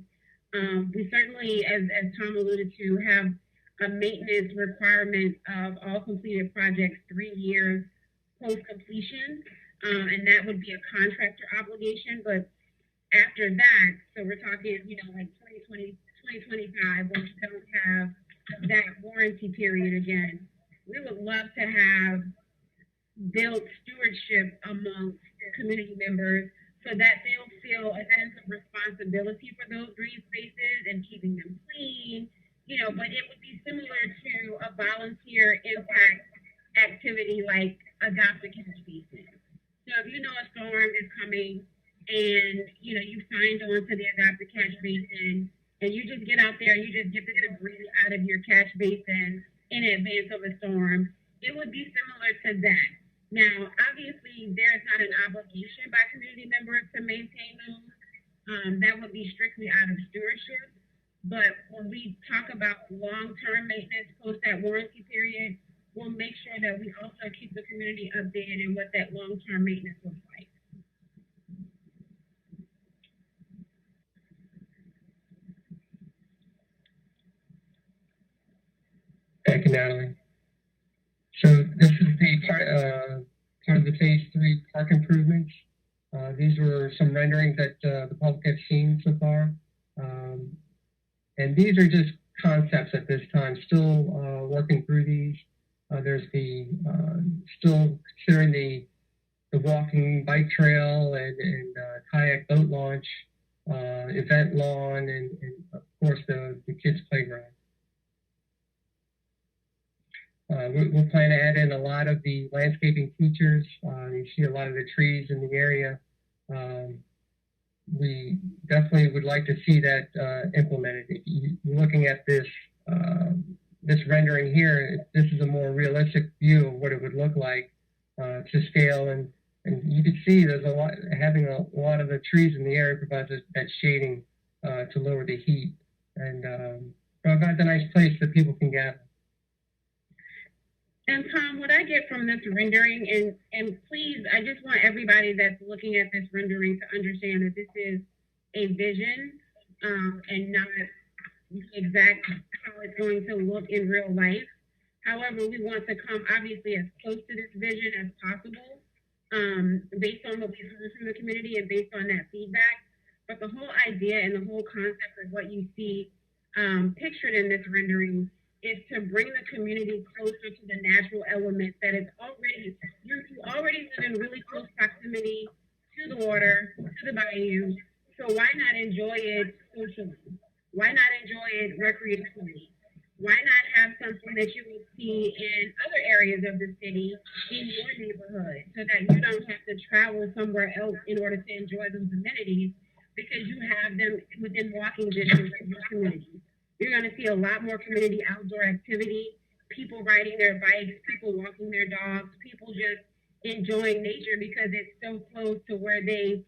We certainly, as Tom alluded to, have a maintenance requirement of all completed projects 3 years post completion. And that would be a contractor obligation, but after that, so we're talking, like 2020, 2025, when we don't have that warranty period again, we would love to have built stewardship amongst community members so that they'll feel a sense of responsibility for those green spaces and keeping them clean, but it would be similar to a volunteer impact activity like adopt a catch basin. So if you know a storm is coming and, you signed on to the Adopt a Catch Basin and you just get out there and you just get the debris out of your catch basin in advance of a storm, it would be similar to that. Now, obviously, there's not an obligation by community members to maintain those. That would be strictly out of stewardship. But when we talk about long-term maintenance post that warranty period, we'll make sure that we also keep the community updated in what that long-term maintenance looks like. Thank you, Natalie. So this is the part of the phase 3 park improvements. These were some renderings that the public has seen so far. And these are just concepts at this time, still working through these. There's still considering the walking bike trail and kayak boat launch, event lawn, and of course the kids' playground. we'll plan to add in a lot of the landscaping features. You see a lot of the trees in the area. We definitely would like to see that implemented. If you're looking at this this rendering here, this is a more realistic view of what it would look like to scale, and you can see there's a lot, having a lot of the trees in the area provides that shading to lower the heat and provides a nice place that people can gather. And Tom, what I get from this rendering, and please, I just want everybody that's looking at this rendering to understand that this is a vision and not exact how it's going to look in real life. However, we want to come obviously as close to this vision as possible based on what we've heard from the community and based on that feedback. But the whole idea and the whole concept of what you see pictured in this rendering is to bring the community closer to the natural element that is already, you already live in really close proximity to the water, to the bayou. So why not enjoy it socially? Why not enjoy it recreationally? Why not have something that you would see in other areas of the city in your neighborhood so that you don't have to travel somewhere else in order to enjoy those amenities because you have them within walking distance of your community? You're going to see a lot more community outdoor activity, people riding their bikes, people walking their dogs, people just enjoying nature because it's so close to where they,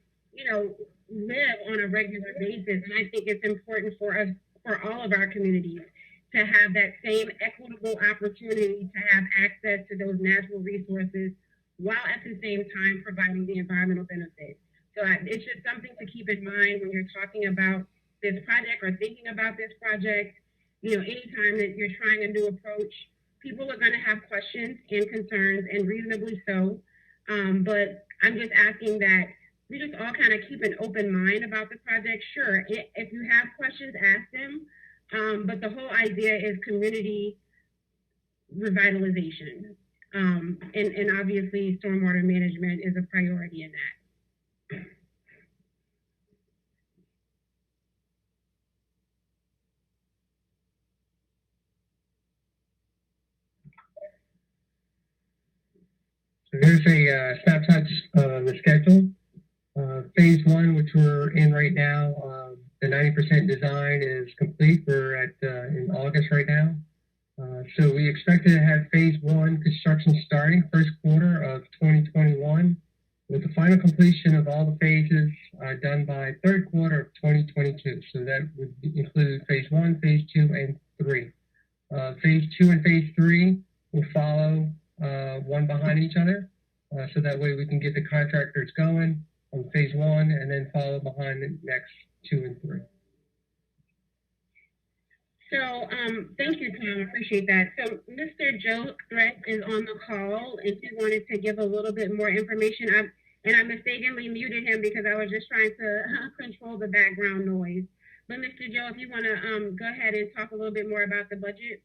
live on a regular basis. And I think it's important for us, for all of our communities, to have that same equitable opportunity to have access to those natural resources while at the same time providing the environmental benefits. So it's just something to keep in mind when you're talking about this project or thinking about this project. Anytime that you're trying a new approach, people are going to have questions and concerns, and reasonably so. But I'm just asking that we just all kind of keep an open mind about the project. Sure, if you have questions, ask them. But the whole idea is community revitalization. And obviously stormwater management is a priority in that. So here's a snapshot of the schedule. Phase 1, which we're in right now, the 90% design is complete. We're at in August right now. So we expect to have phase 1 construction starting first quarter of 2021, with the final completion of all the phases done by third quarter of 2022. So that would include phase 1, phase 2, and 3. Phase 2 and phase 3 will follow one behind each other. So that way we can get the contractors going on phase 1 and then follow behind the next 2 and 3. So thank you, Tom. I appreciate that. So Mr. Joe Threat is on the call, and he wanted to give a little bit more information. I mistakenly muted him because I was just trying to control the background noise. But Mr. Joe, if you want to go ahead and talk a little bit more about the budget.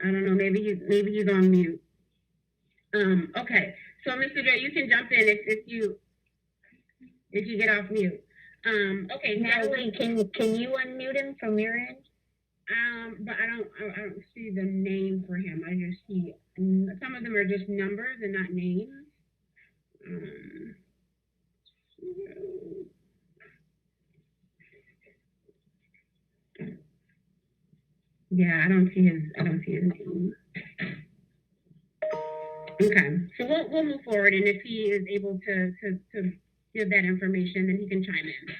I don't know, maybe he's on mute. Okay, so Mr. Joe, you can jump in if you get off mute. Okay, Natalie, can you unmute him from your end? But I don't see the name for him. I just see some of them are just numbers and not names. Yeah, I don't see his name. Okay, so we'll move forward, and if he is able to give that information, then he can chime in.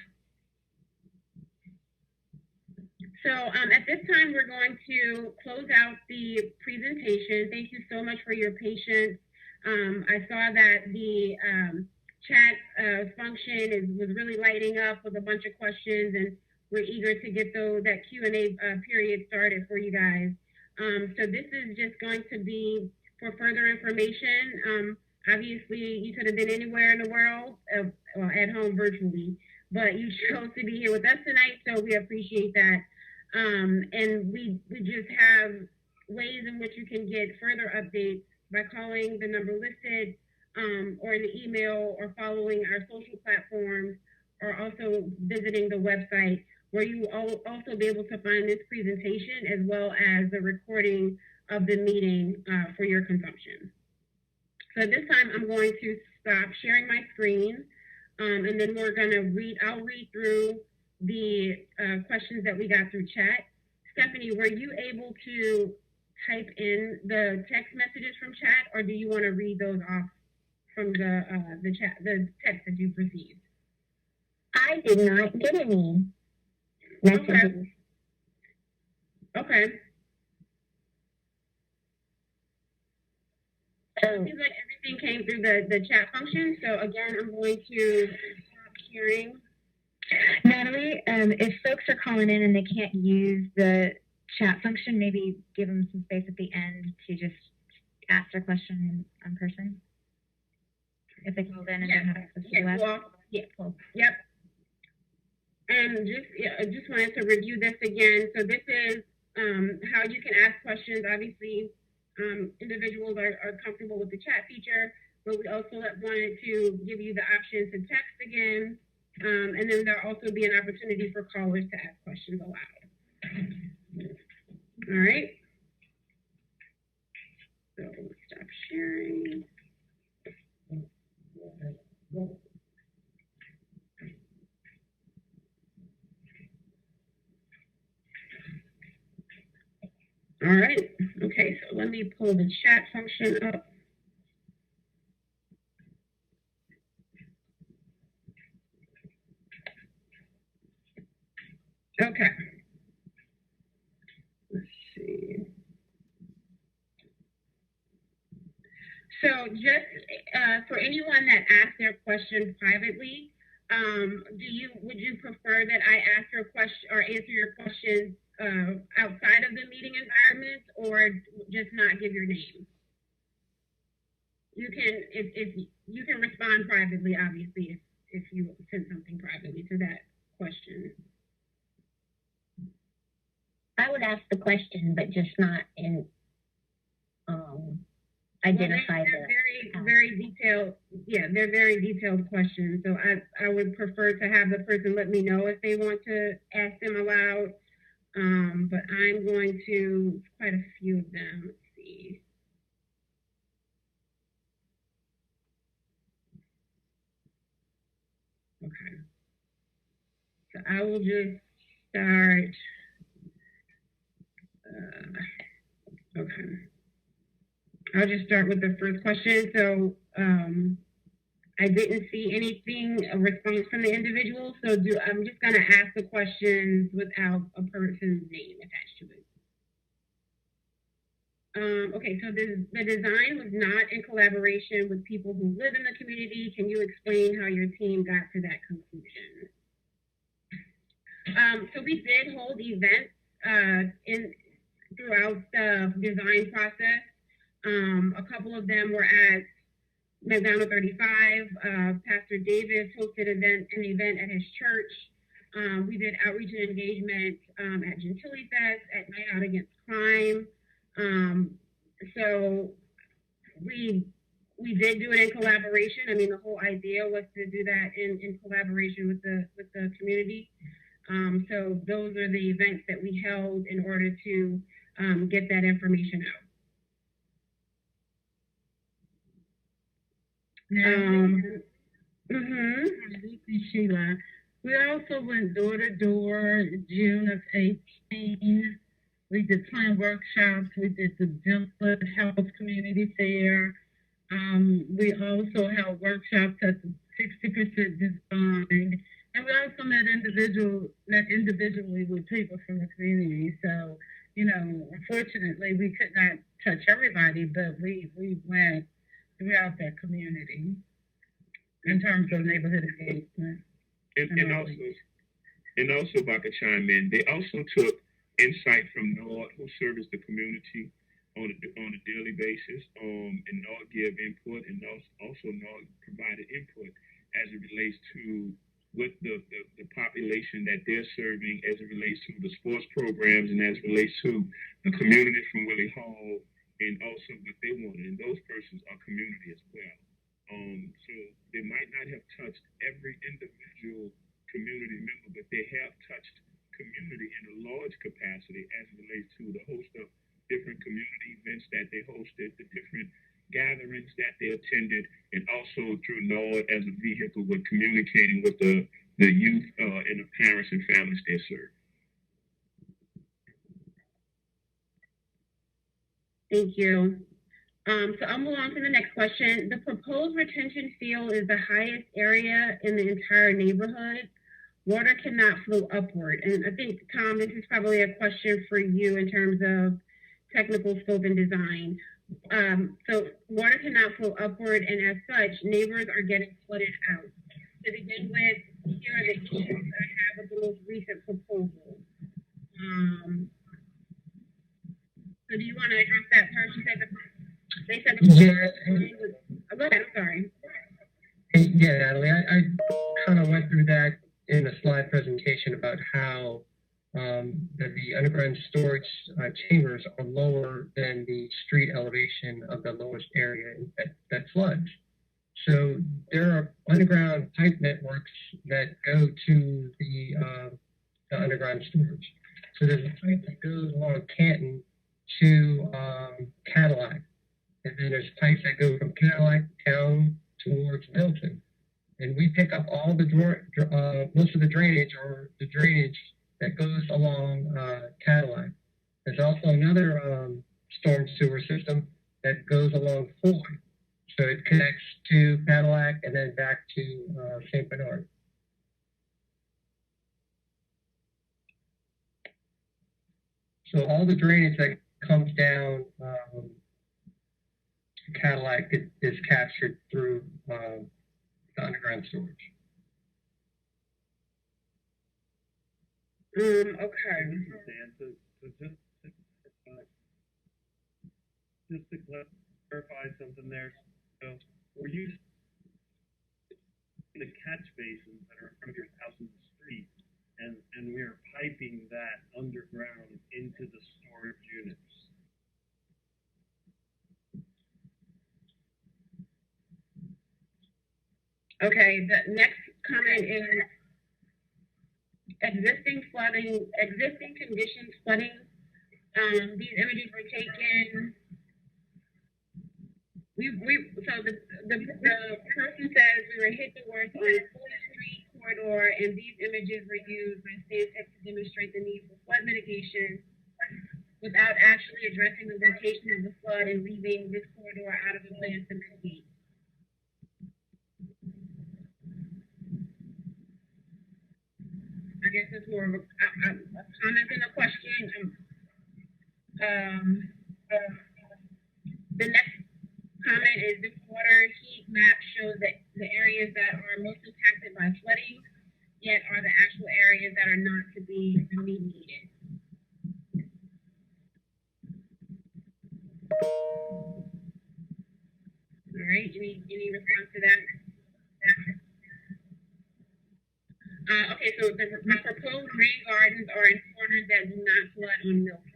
So at this time, we're going to close out the presentation. Thank you so much for your patience. I saw that the chat function was really lighting up with a bunch of questions, and we're eager to get that Q&A period started for you guys. So this is just going to be for further information. Obviously, you could have been anywhere in the world, well, at home virtually, but you chose to be here with us tonight, so we appreciate that. And we just have ways in which you can get further updates by calling the number listed, or in the email, or following our social platforms, or also visiting the website, where you will also be able to find this presentation as well as the recording of the meeting for your consumption. So at this time, I'm going to stop sharing my screen, and then I'll read through the questions that we got through chat. Stephanie, were you able to type in the text messages from chat, or do you want to read those off from the chat, the text that you've received? I did not get any messages. Okay. So, It seems like everything came through the chat function. So again, I'm going to stop sharing. Natalie, if folks are calling in and they can't use the chat function, maybe give them some space at the end to just ask their question in person. If they called in and don't have access to the web. Well, yep. And just wanted to review this again. So this is how you can ask questions. Obviously, individuals are comfortable with the chat feature, but we also wanted to give you the option to text again. And then there'll also be an opportunity for callers to ask questions aloud. All right. So stop sharing. All right. Okay, so let me pull the chat function up. Okay. Let's see. So just for anyone that asked their question privately, would you prefer that I ask your question or answer your questions outside of the meeting environment, or just not give your name? You can, if you can respond privately, obviously, if you send something privately to that question. I would ask the question, but just not in identify they're very detailed. Yeah, they're very detailed questions. So I would prefer to have the person let me know if they want to ask them aloud. But I'm going to quite a few of them. Let's see. Okay. So I will just start. Okay. I'll just start with the first question. So I didn't see anything, a response from the individual. So I'm just going to ask the questions without a person's name attached to it. Okay, so the design was not in collaboration with people who live in the community. Can you explain how your team got to that conclusion? So we did hold events throughout the design process. A couple of them were at McDonald 35. Pastor Davis hosted an event at his church. We did outreach and engagement at Gentilly Fest, at Night Out Against Crime. So we did do it in collaboration. I mean, the whole idea was to do that in collaboration with the community. So those are the events that we held in order to get that information out. This is Sheila. We also went door to door June of 18. We did plan workshops. We did the Gentlewood House Community Fair. We also held workshops at the 60% Design. And we also met individually with people from the community. So, unfortunately, we could not touch everybody, but we went throughout that community in terms of neighborhood engagement. And also, if I could chime in, they also took insight from Nord, who serves the community on a daily basis, and Nord gave input, and also Nord provided input as it relates to what the population that they're serving, as it relates to the sports programs, and as it relates to the community from Willie Hall and also what they wanted, and those persons are community as well. So they might not have touched every individual community member, but they have touched community in a large capacity as it relates to the host of different community events that they hosted, the different gatherings that they attended, and also through NOAA as a vehicle with communicating with the youth and the parents and families they serve. Thank you. So I'll move on to the next question. The proposed retention field is the highest area in the entire neighborhood. Water cannot flow upward. And I think, Tom, this is probably a question for you in terms of technical scope and design. So water cannot flow upward, and as such, neighbors are getting flooded out. To begin with, here are the issues that I have with the most recent proposal. So do you want to address that first? You said they said the go ahead, I'm sorry. Hey, yeah, Natalie, I kind of went through that in the slide presentation about how that the underground storage chambers are lower than the street elevation of the lowest area that floods. So there are underground pipe networks that go to the underground storage. So there's a pipe that goes along Canton to Cadillac, and then there's pipes that go from Cadillac down towards Milton. And we pick up all the most of the drainage or the drainage that goes along Cadillac. There's also another storm sewer system that goes along Floyd. So it connects to Cadillac and then back to St. Bernard. So all the drainage that comes down Cadillac is captured through the underground storage. Okay. Dan, just to clarify something there. So we're using the catch basins that are in front of your house in the street, and we are piping that underground into the storage units. Okay, the next comment is existing conditions flooding. These images were taken. So the person says we were hit the worst on Fuller Street corridor, and these images were used by Stantec to demonstrate the need for flood mitigation without actually addressing the location of the flood and leaving this corridor out of the plans to mitigate. I guess it's more of a comment than a question. The next comment is this water heat map shows that the areas that are most impacted by flooding, yet are the actual areas that are not to be remediated. All right, any response to that? Okay, so the proposed rain gardens are in corners that do not flood on Milton.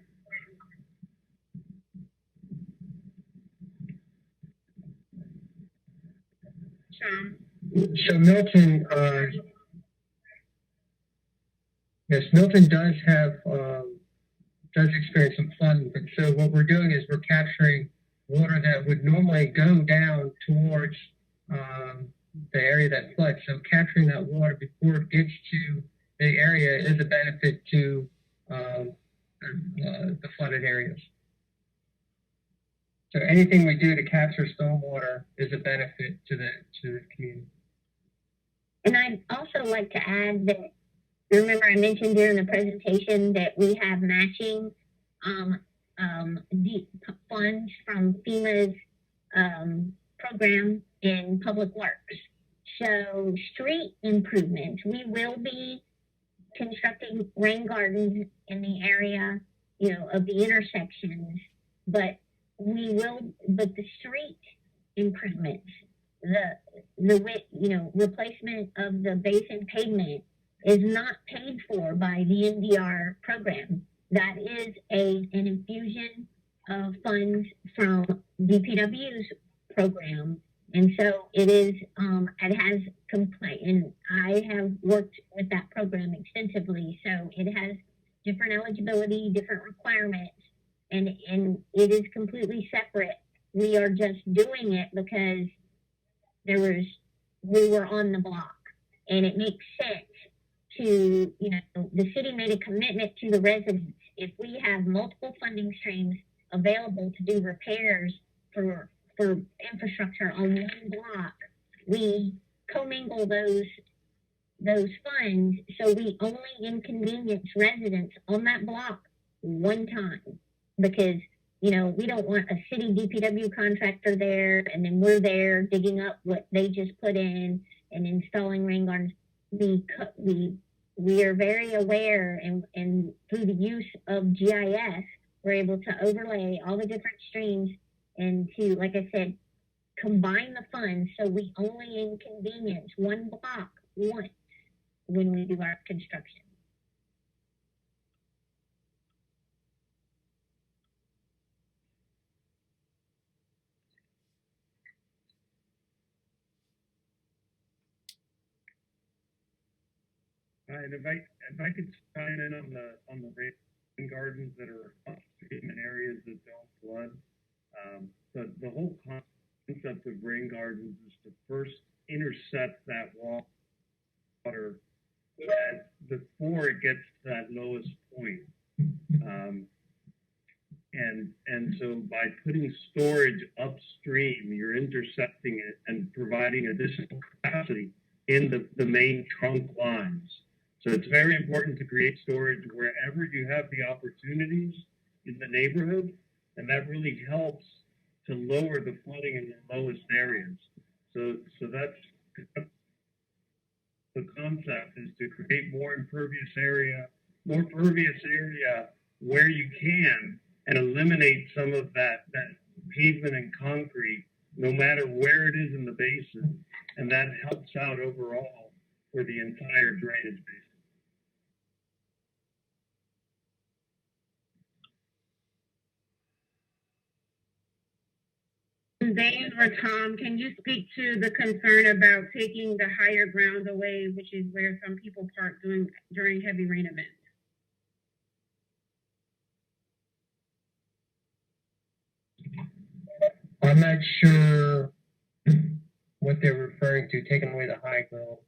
So Milton, yes, Milton does experience some flooding, but so what we're doing is we're capturing water that would normally go down towards the area that floods. So capturing that water before it gets to the area is a benefit to the flooded areas. So anything we do to capture stormwater is a benefit to the community. And I'd also like to add that, remember I mentioned during the presentation that we have matching funds from FEMA's program in Public Works. So street improvements, we will be constructing rain gardens in the area, of the intersections, but the street improvements, the replacement of the basin pavement is not paid for by the NDR program. That is an infusion funds from DPW's program. And so it is, it has complaint, and I have worked with that program extensively. So it has different eligibility, different requirements, and it is completely separate. We are just doing it because we were on the block, and it makes sense to, the city made a commitment to the residents. If we have multiple funding streams available to do repairs for infrastructure on one block, we commingle those funds, so we only inconvenience residents on that block one time, because we don't want a city DPW contractor there and then we're there digging up what they just put in and installing rain gardens. We are very aware, and through the use of GIS, we're able to overlay all the different streams and to, like I said, combine the funds so we only inconvenience one block once when we do our construction. All right, if I could chime in on the rain gardens that are in areas that don't flood. The whole concept of rain gardens is to first intercept that water before it gets to that lowest point. And so by putting storage upstream, you're intercepting it and providing additional capacity in the main trunk lines. So it's very important to create storage wherever you have the opportunities in the neighborhood, and that really helps to lower the flooding in the lowest areas. So that's the concept, is to create more impervious area where you can, and eliminate some of that pavement and concrete, no matter where it is in the basin, and that helps out overall for the entire drainage basin. Dave or Tom, can you speak to the concern about taking the higher ground away, which is where some people park during heavy rain events? I'm not sure what they're referring to, taking away the high ground.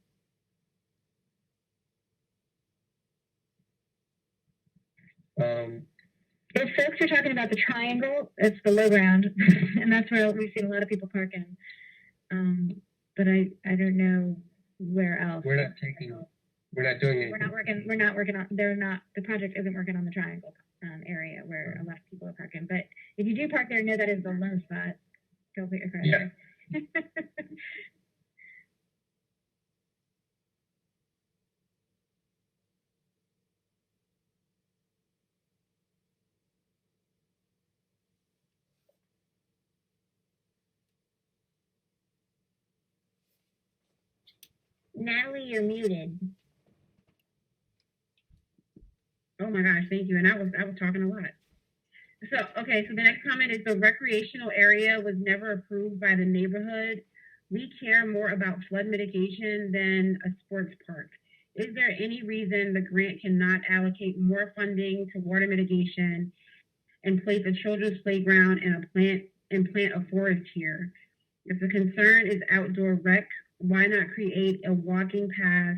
If folks are talking about the triangle, it's the low ground, and that's where we've seen a lot of people parking. But I don't know where else. We're not doing anything. We're not working on, the project isn't working on the triangle area where a lot of people are parking. But if you do park there, know that is the low spot. Go put your car there. Natalie, you're muted. Oh my gosh, thank you. And I was talking a lot. So the next comment is, the recreational area was never approved by the neighborhood. We care more about flood mitigation than a sports park. Is there any reason the grant cannot allocate more funding to water mitigation and place a children's playground and plant a forest here? If the concern is outdoor rec, why not create a walking path?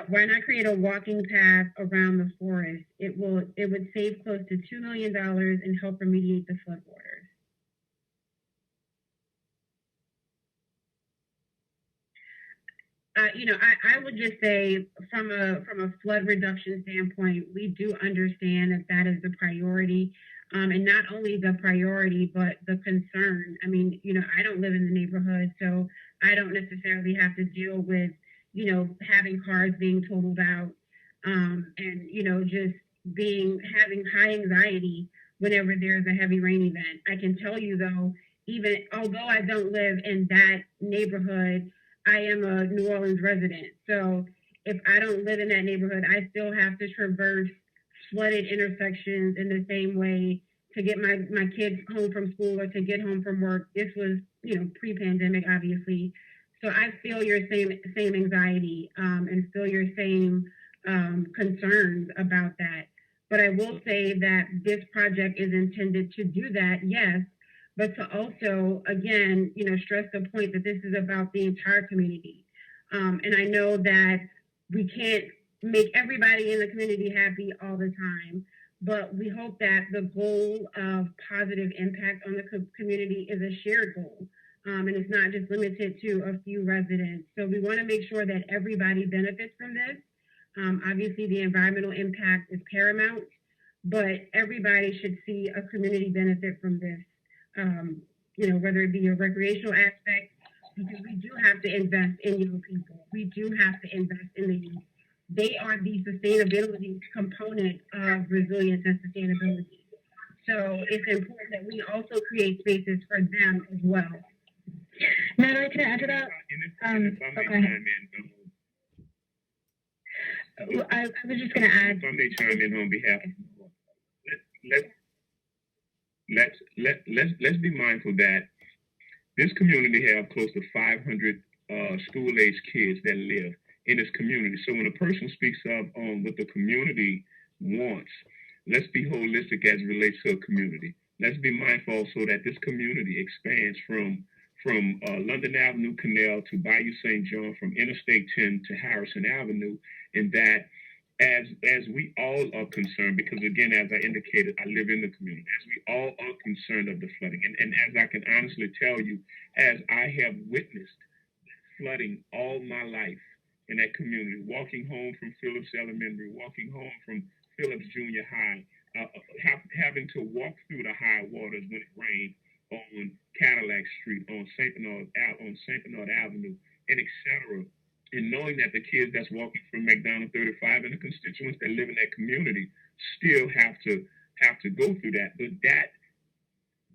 Why not create a walking path around the forest? It would save close to $2 million and help remediate the floodwaters. I would just say, from a flood reduction standpoint, we do understand that is the priority, and not only the priority, but the concern. I mean, I don't live in the neighborhood, so I don't necessarily have to deal with, having cars being totaled out, and just having high anxiety whenever there's a heavy rain event. I can tell you though, even although I don't live in that neighborhood, I am a New Orleans resident. So if I don't live in that neighborhood, I still have to traverse flooded intersections in the same way to get my kids home from school or to get home from work. This was, pre-pandemic, obviously. So I feel your same anxiety and feel your same concerns about that. But I will say that this project is intended to do that, yes, but to also, again, stress the point that this is about the entire community. And I know that we can't make everybody in the community happy all the time, but we hope that the goal of positive impact on the community is a shared goal. And it's not just limited to a few residents. So we want to make sure that everybody benefits from this. Obviously, the environmental impact is paramount, but everybody should see a community benefit from this. Whether it be a recreational aspect, because we do have to invest in young people. We do have to invest in the youth. They are the sustainability component of resilience and sustainability. So it's important that we also create spaces for them as well. Natalie, can I add to that? If I may chime in, I was just going to add. if I may chime in on behalf of, let's be mindful that this community have close to 500 school-age kids that live in this community. So when a person speaks up on what the community wants, let's be holistic as it relates to a community. Let's be mindful also that this community expands from London Avenue Canal to Bayou St. John, from Interstate 10 to Harrison Avenue, and that as we all are concerned, because again, as I indicated, I live in the community, as we all are concerned of the flooding, and as I can honestly tell you, as I have witnessed flooding all my life in that community, walking home from Phillips Elementary, walking home from Phillips Junior High, having to walk through the high waters when it rained on Cadillac Street, on St. Bernard Avenue, and etc. And knowing that the kids that's walking from McDonald 35 and the constituents that live in that community still have to go through that. But that,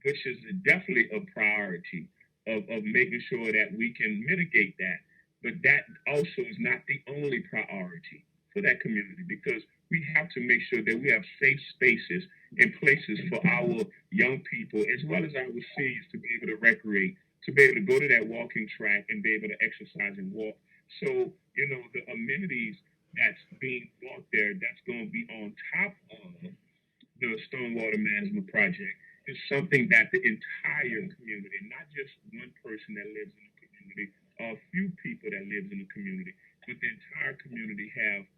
which is definitely a priority of making sure that we can mitigate that. But that also is not the only priority for that community, because we have to make sure that we have safe spaces and places for our young people as well as our seniors to be able to recreate, to be able to go to that walking track and be able to exercise and walk. So, the amenities that's being brought there, that's going to be on top of the stormwater management project, is something that the entire community, not just one person that lives in the community, or a few people that lives in the community, but the entire community have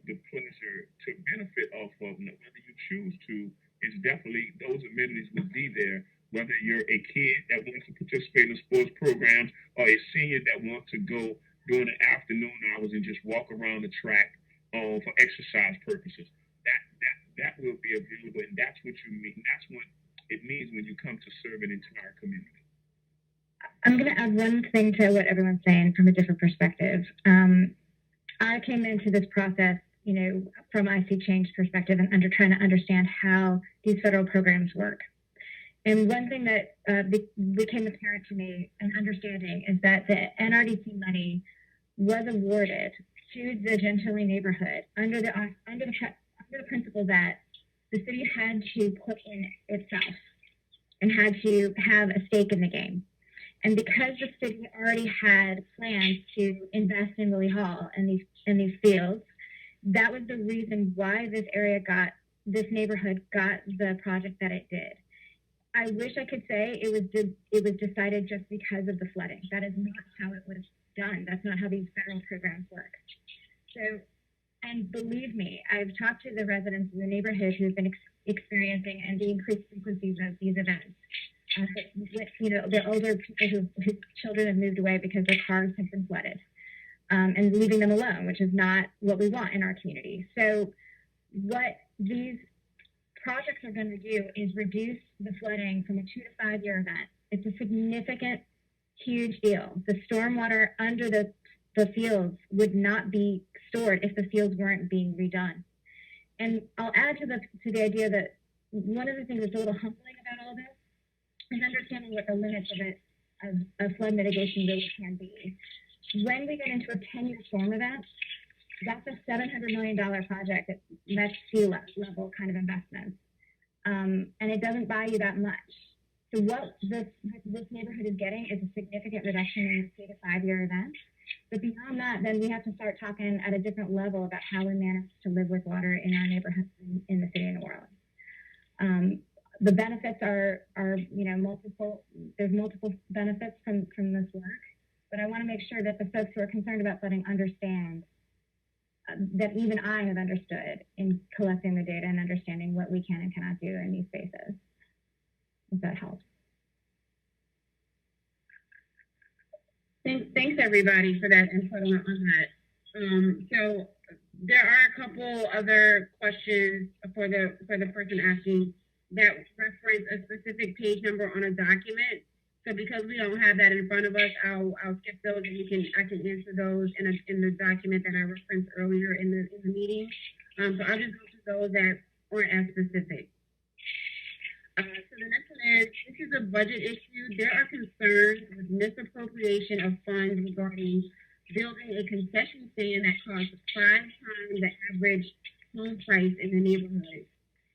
the pleasure to benefit off of. Now, whether you choose to, is definitely those amenities will be there. Whether you're a kid that wants to participate in sports programs or a senior that wants to go during the afternoon hours and just walk around the track for exercise purposes, that will be available, and that's what you mean. That's what it means when you come to serve an entire community. I'm going to add one thing to what everyone's saying from a different perspective. I came into this process, from IC Change perspective and trying to understand how these federal programs work. And one thing that became apparent to me and understanding is that the NRDC money was awarded to the Gentilly neighborhood under the principle that the city had to put in itself and had to have a stake in the game. And because the city already had plans to invest in Willie Hall and these fields, that was the reason why this neighborhood got the project that it did. I wish I could say it was decided just because of the flooding. That is not how it was done. That's not how these federal programs work. So, and believe me, I've talked to the residents in the neighborhood who've been experiencing and the increased frequencies of these events. The older people whose children have moved away because their cars have been flooded, and leaving them alone, which is not what we want in our community. So what these projects are going to do is reduce the flooding from a 2 to 5 year event. It's a significant, huge deal. The stormwater under the fields would not be stored if the fields weren't being redone. And I'll add to the idea that one of the things that's a little humbling about all this is understanding what the limits of flood mitigation really can be. When we get into a 10-year storm event, that's a $700 million project. That's sea level kind of investment. And it doesn't buy you that much. So what this neighborhood is getting is a significant reduction in 3 to 5 year events. But beyond that, then we have to start talking at a different level about how we manage to live with water in our neighborhoods in the city of New Orleans. The benefits are multiple. There's multiple benefits from this work, but I want to make sure that the folks who are concerned about flooding understand that even I have understood in collecting the data and understanding what we can and cannot do in these spaces. If that helps. Thanks everybody for that input on that. So there are a couple other questions for the person asking that reference a specific page number on a document. So because we don't have that in front of us, I'll skip those and I can answer those in the document that I referenced earlier in the meeting. So I'll just go to those that aren't as specific. So the next one is, this is a budget issue. There are concerns with misappropriation of funds regarding building a concession stand that costs 5 times the average home price in the neighborhood.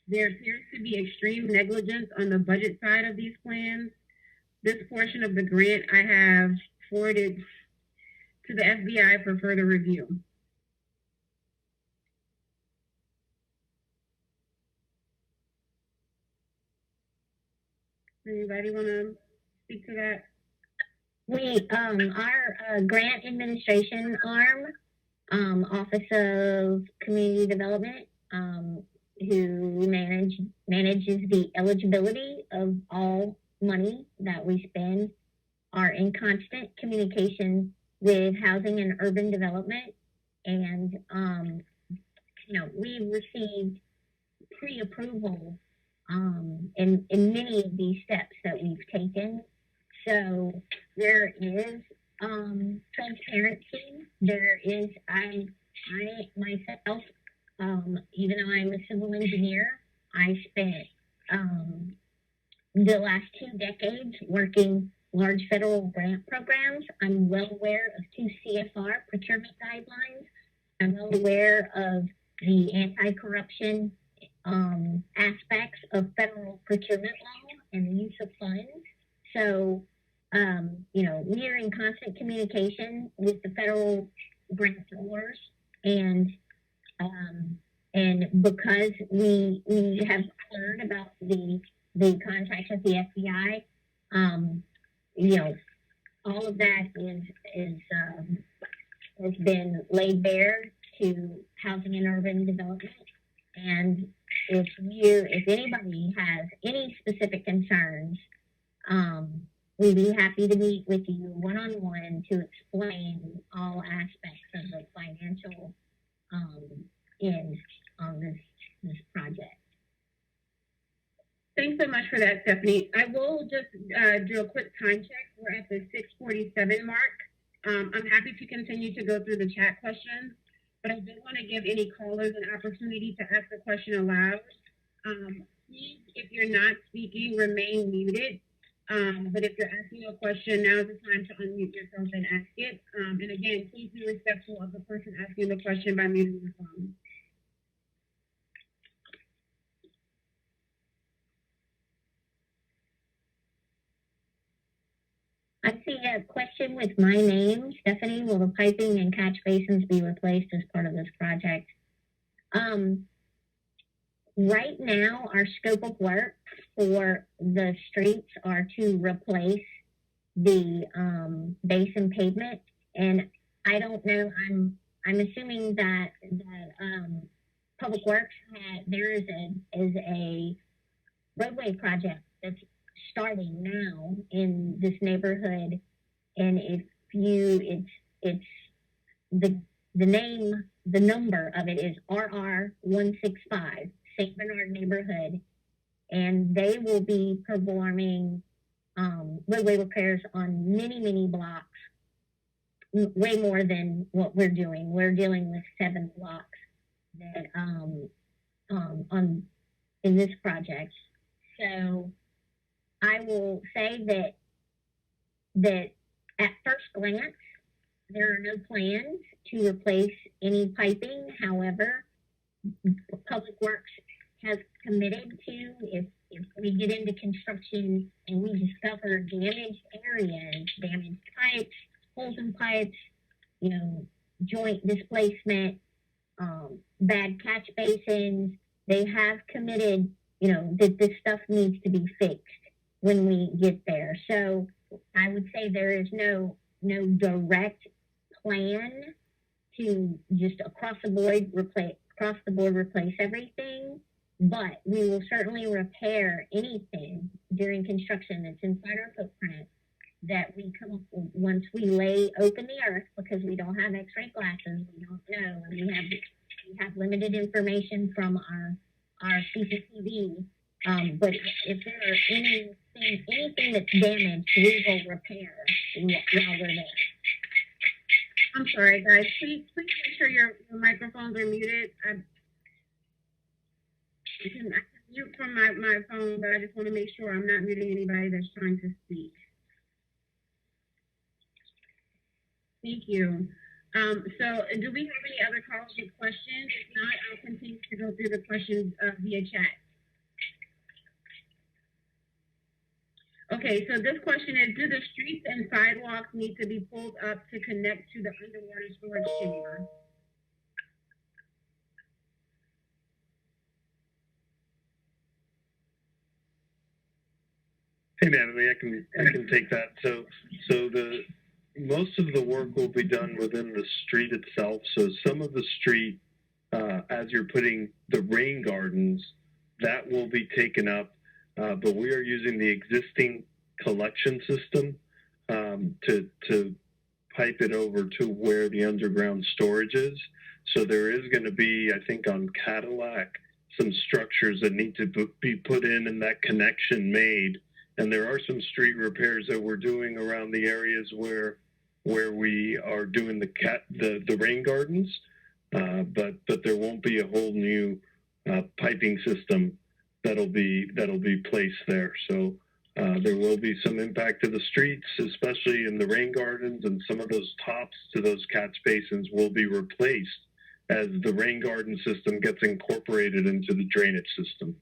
There appears to be extreme negligence on the budget side of these plans. This portion of the grant I have forwarded to the FBI for further review. Anybody want to speak to that? We, our grant administration arm, Office of Community Development, who manages the eligibility of all money that we spend, are in constant communication with Housing and Urban Development, and we've received pre-approval in many of these steps that we've taken. So there is transparency. There is, I myself, even though I'm a civil engineer, I spent the last 2 decades working large federal grant programs. I'm well aware of 2 CFR procurement guidelines. I'm well aware of the anti-corruption aspects of federal procurement law and the use of funds. So, we are in constant communication with the federal grantors, and because we have heard about the contract with the FBI, all of that has been laid bare to Housing and Urban Development. And if anybody has any specific concerns, we'd be happy to meet with you one-on-one to explain all aspects of the financial end on this project. Thanks so much for that, Stephanie. I will just do a quick time check. We're at the 6:47 mark. I'm happy to continue to go through the chat questions, but I do want to give any callers an opportunity to ask a question aloud. Please, if you're not speaking, remain muted. But if you're asking a question, now is the time to unmute yourself and ask it. And again, please be respectful of the person asking the question by muting your phone. I see a question with my name. Stephanie, will the piping and catch basins be replaced as part of this project? Right now, our scope of work for the streets are to replace the basin pavement, and I don't know. I'm assuming that Public Works there is a roadway project that's starting now in this neighborhood, and it's the number of it is RR165, St. Bernard neighborhood, and they will be performing roadway repairs on many blocks, way more than what we're doing. We're dealing with 7 blocks that in this project. So I will say that at first glance, there are no plans to replace any piping. However, Public Works has committed to, if we get into construction and we discover damaged areas, damaged pipes, holes in pipes, joint displacement, bad catch basins, they have committed, that this stuff needs to be fixed when we get there. So I would say there is no direct plan to just across the board replace everything, but we will certainly repair anything during construction that's inside our footprint that we come up with once we lay open the earth, because we don't have x-ray glasses, we don't know, and we have limited information from our CCTV. But if there are anything that's damaged, we will repair while we're there. I'm sorry, guys. Please make sure your microphones are muted. I can mute from my phone, but I just want to make sure I'm not muting anybody that's trying to speak. Thank you. So do we have any other calls or questions? If not, I'll continue to go through the questions via chat. Okay, so this question is, do the streets and sidewalks need to be pulled up to connect to the underwater storage chamber? Hey, Natalie, I can take that. So most of the work will be done within the street itself. So some of the street, as you're putting the rain gardens, that will be taken up. But we are using the existing collection system to pipe it over to where the underground storage is. So there is going to be, I think, on Cadillac, some structures that need to be put in that connection made. And there are some street repairs that we're doing around the areas where we are doing the rain gardens, but there won't be a whole new piping system that'll be placed there. So there will be some impact to the streets, especially in the rain gardens, and some of those tops to those catch basins will be replaced as the rain garden system gets incorporated into the drainage system.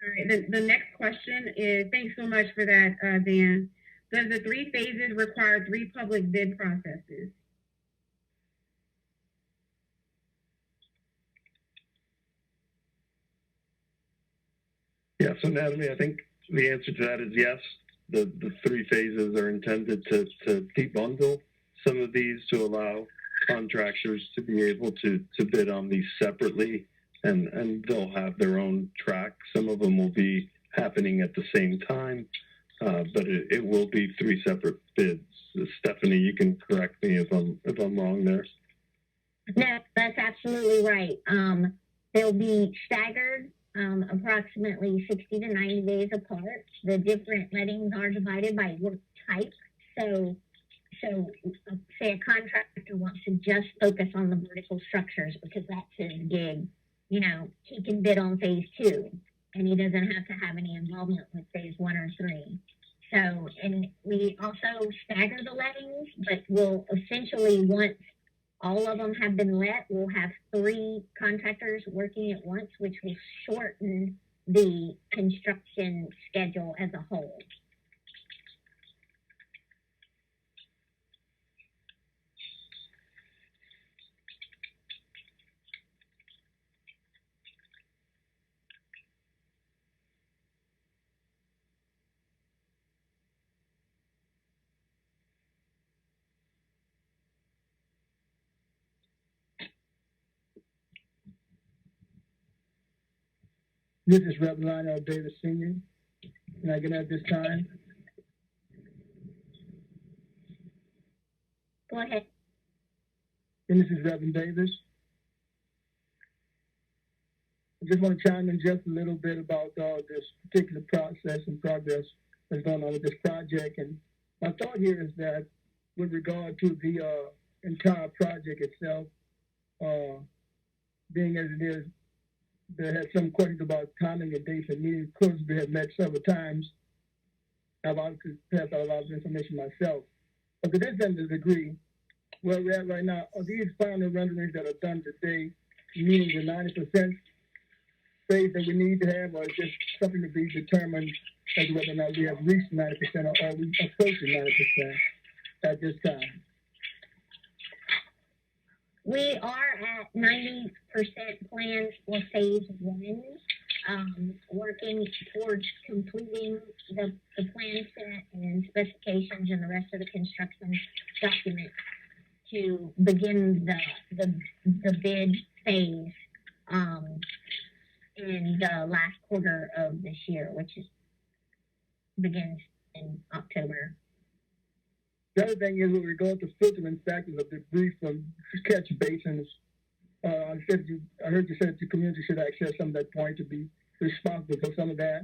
All right, the next question is, thanks so much for that, Dan. Does the 3 phases require 3 public bid processes? Yeah, so Natalie, I think the answer to that is yes. The 3 phases are intended to debundle some of these to allow contractors to be able to bid on these separately, and they'll have their own track. Some of them will be happening at the same time, but it will be 3 separate bids. Stephanie, you can correct me if I'm wrong there. No, that's absolutely right. They'll be staggered, approximately 60 to 90 days apart. The different lettings are divided by work type. So say a contractor wants to just focus on the vertical structures because that's his gig. He can bid on phase 2, and he doesn't have to have any involvement with phase 1 or 3. So, and we also stagger the lettings, but we'll essentially, once all of them have been let, we'll have 3 contractors working at once, which will shorten the construction schedule as a whole. This is Reverend Lionel Davis Sr. Can I get at this time? Go ahead. And this is Reverend Davis. I just want to chime in just a little bit about this particular process and progress that's going on with this project. And my thought here is that with regard to the entire project itself, being as it is, there had some questions about timing and dates and meetings. Of course, we have met several times. I've obviously passed out a lot of information myself. But to this end of the degree, where we're at right now, are these final renderings that are done today meeting the 90% phase that we need to have, or is this something to be determined as to whether or not we have reached 90% or are we approaching 90% at this time? We are at 90% plans for phase one, working towards completing the plan set and specifications and the rest of the construction documents to begin the bid phase in the last quarter of this year, which begins in October. The other thing is with regard to filtering factors of debris from catch basins, I heard you say that the community should access some of that point to be responsible for some of that.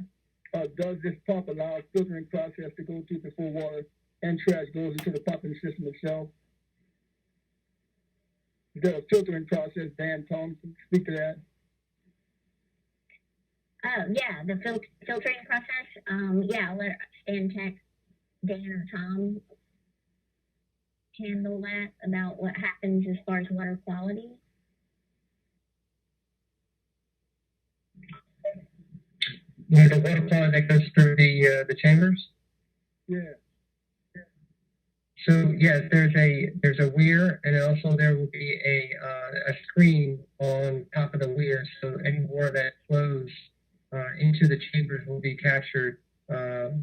Does this pump allow a filtering process to go through before water and trash goes into the pumping system itself? Is there a filtering process, Dan, Tom, can speak to that? Yeah, the filtering process. Yeah, I'll let Stan Tech, Dan or Tom handle that about what happens as far as water quality. Yeah, the water quality that goes through the chambers. Yeah. So yes, there's a weir, and also there will be a screen on top of the weir, so any water that flows into the chambers will be captured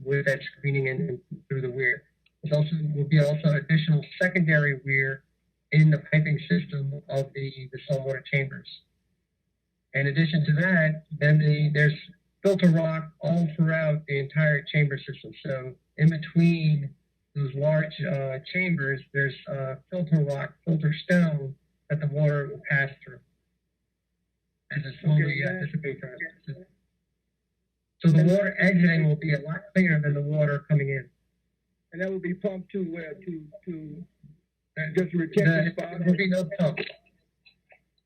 with that screening and through the weir. There will be additional secondary weir in the piping system of the saltwater chambers. In addition to that, then there's filter rock all throughout the entire chamber system. So in between those large chambers, there's filter rock, filter stone that the water will pass through as it slowly dissipates from the system. So the water exiting will be a lot cleaner than the water coming in. And that will be pumped to where? To just retention spot? There will be no pump.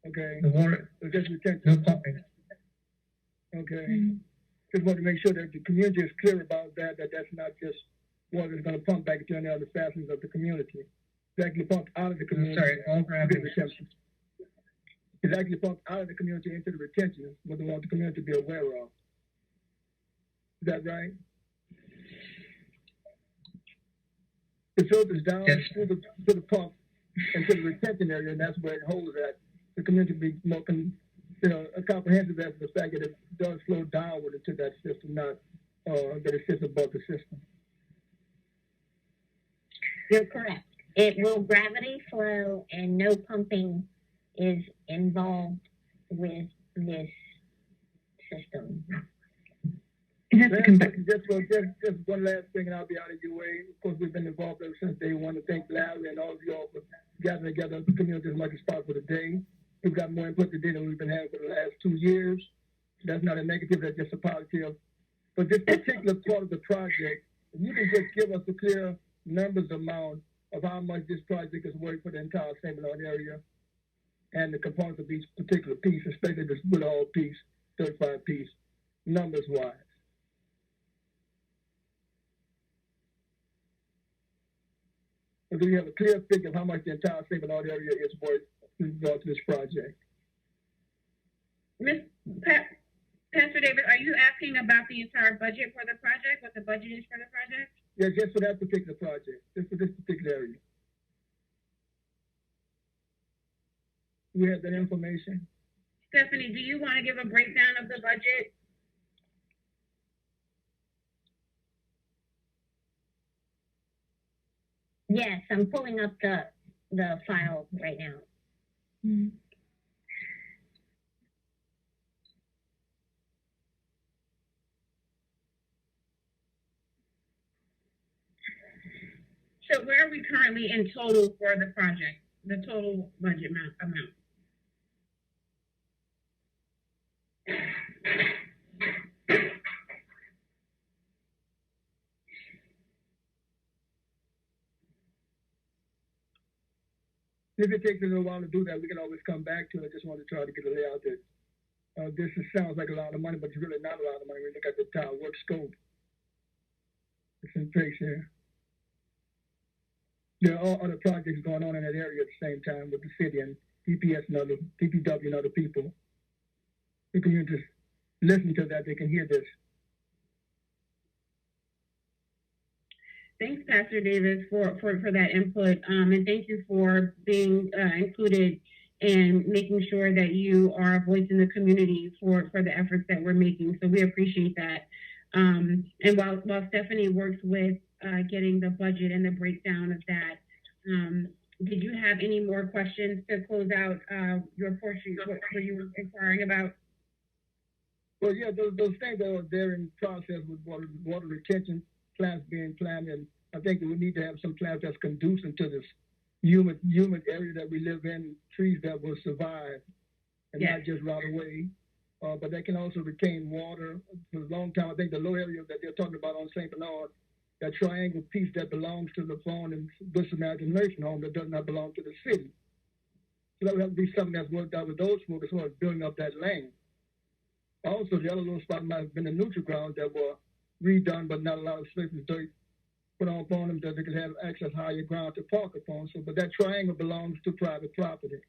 Okay. The water, So just retention. no pumping. Okay. Just want to make sure that the community is clear about that that's not just water that's going to pump back into any other facets of the community. It's actually pumped out of the community. Sorry, all gravity. It's actually pumped out of the community into the retention, what we want the community to be aware of. Is that right? The filters down to the pump and to the retention area, and that's where it holds at. The community be more comprehensive as to the fact that it does flow downward into that system, not that it sits above the system. You're correct. It will gravity flow, and no pumping is involved with this system. Just one last thing, and I'll be out of your way. Of course, we've been involved ever since day one. To thank Larry and all of y'all for gathering together the community as much as possible today. We've got more input today than we've been having for the last 2 years. That's not a negative, that's just a positive. But this particular part of the project, if you can just give us a clear numbers amount of how much this project is worth for the entire St. Bernard area and the components of each particular piece, especially this Woodall piece, 35 piece, numbers-wise. So do you have a clear figure of how much the entire St. Bernard area is worth with regard to this project? Pastor David, are you asking about the entire budget for the project, what the budget is for the project? Yeah, just for that particular project, just for this particular area. Do we have that information? Stephanie, do you want to give a breakdown of the budget? Yes, I'm pulling up the file right now. Mm-hmm. So where are we currently in total for the project, the total budget amount? If it takes a little while to do that, we can always come back to it. I just want to try to get a layout that, sounds like a lot of money, but it's really not a lot of money when you look at the entire work scope. It's in place here. There are all other projects going on in that area at the same time with the city and DPS and other, DPW and other people. You can just listen to that, they can hear this. Thanks, Pastor Davis, for that input, and thank you for being included and making sure that you are a voice in the community for the efforts that we're making. So we appreciate that. And while Stephanie works with getting the budget and the breakdown of that, did you have any more questions to close out your portion, what you were inquiring about? Well, yeah, those things that are there in process with water retention plants being planned, and I think that we need to have some plants that's conducive to this humid area that we live in, trees that will survive and not just rot away. But they can also retain water for a long time. I think the low area that they're talking about on St. Bernard, that triangle piece that belongs to the Fawn and Bush American Nursing Home that does not belong to the city. So that would have to be something that's worked out with those folks as far as building up that land. Also, the other little spot might have been the neutral grounds that were redone, but not a lot of surface dirt put on them that they could have access higher ground to park upon. So, but that triangle belongs to private property.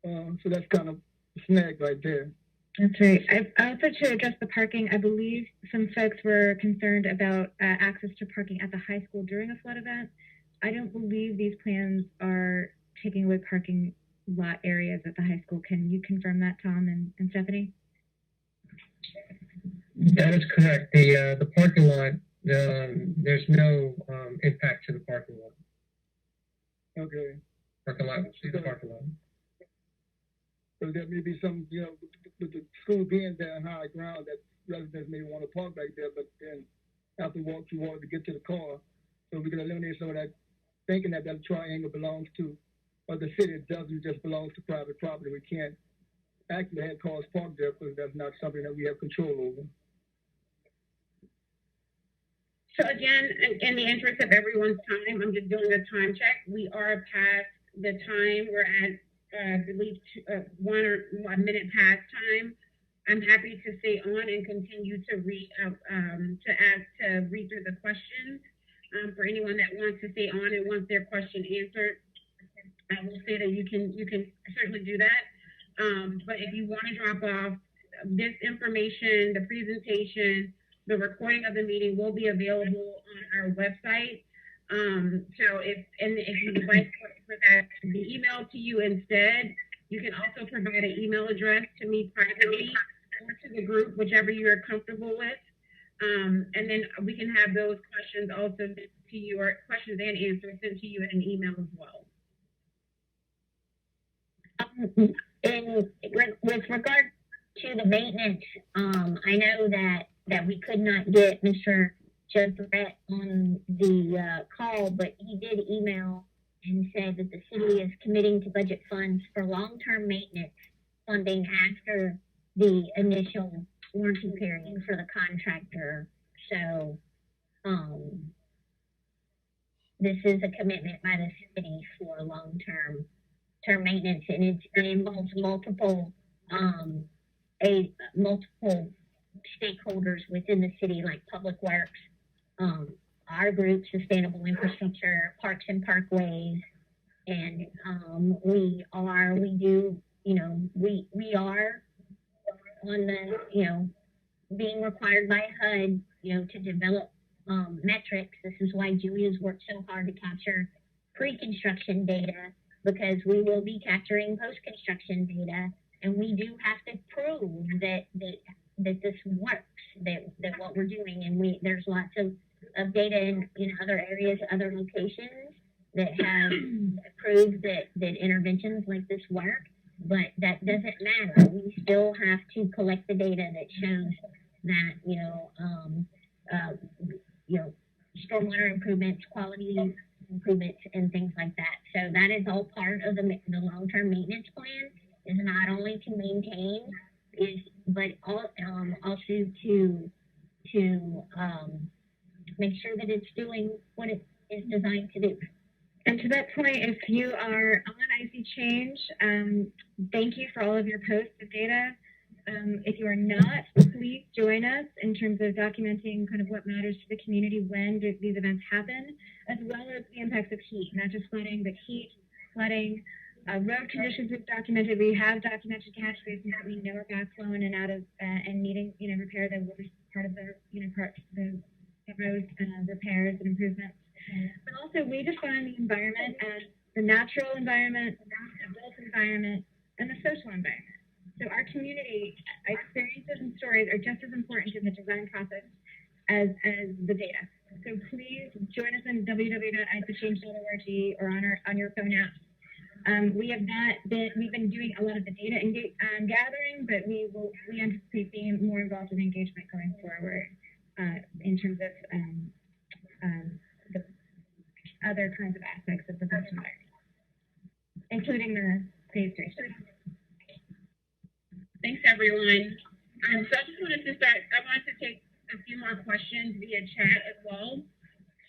So that's kind of a snag right there. That's right. I also, to address the parking, I believe some folks were concerned about access to parking at the high school during a flood event. I don't believe these plans are taking away parking lot areas at the high school. Can you confirm that, Tom and Stephanie? That is correct. The parking lot, there's no impact to the parking lot. Okay. Parking lot, we'll see the parking lot. So there may be some, with the school being there on high ground, that residents may want to park back there, but then have to walk through water to get to the car. So we can eliminate some of that thinking that triangle belongs to, or the city. It doesn't just belong to private property. We can't actually have cars parked there because that's not something that we have control over. So again, in the interest of everyone's time, I'm just doing a time check. We are past the time. We're at, I believe, 1 minute past time. I'm happy to stay on and continue to read through the questions. For anyone that wants to stay on and wants their question answered, I will say that you can certainly do that. But if you want to drop off, this information, the presentation, the recording of the meeting will be available on our website. So if you would like for that to be emailed to you instead, you can also provide an email address to me privately or to the group, whichever you are comfortable with. And then we can have those questions also sent to you, or questions and answers sent to you in an email as well. With regard to the maintenance, I know that we could not get Mr. Joe Threat on the call, but he did email and said that the city is committing to budget funds for long-term maintenance funding after the initial warranty period for the contractor. So this is a commitment by the city for long-term maintenance, and it involves multiple stakeholders within the city, like Public Works, our group, Sustainable Infrastructure, Parks and Parkways, and we are on the, being required by HUD, to develop metrics. This is why Julia's worked so hard to capture pre-construction data, because we will be capturing post-construction data, and we do have to prove that this works, that what we're doing, and there's lots of data in other areas, other locations that have proved that interventions like this work, but that doesn't matter. We still have to collect the data that shows that, stormwater improvements, quality improvements, and things like that. So that is all part of the long-term maintenance plan, is not only to maintain, but also to make sure that it's doing what it is designed to do. And to that point, if you are on IC Change, thank you for all of your posts of data. If you are not, please join us in terms of documenting kind of what matters to the community when these events happen, as well as the impacts of heat, not just flooding, but heat, flooding, road conditions we've documented. We have documented catch basins that we know are backflow in and out of and needing, repair that will be part of the, the road repairs and improvements. But also, we define the environment as the natural environment, the built environment, and the social environment. So our community experiences and stories are just as important in the design process as the data. So please join us on www.icechange.org or on your phone apps. We've been doing a lot of the data gathering, but we anticipate being more involved in engagement going forward in terms of the other kinds of aspects of the built environment, including the phase 3 study. Thanks, everyone. So I just wanted to start, I wanted to take a few more questions via chat as well.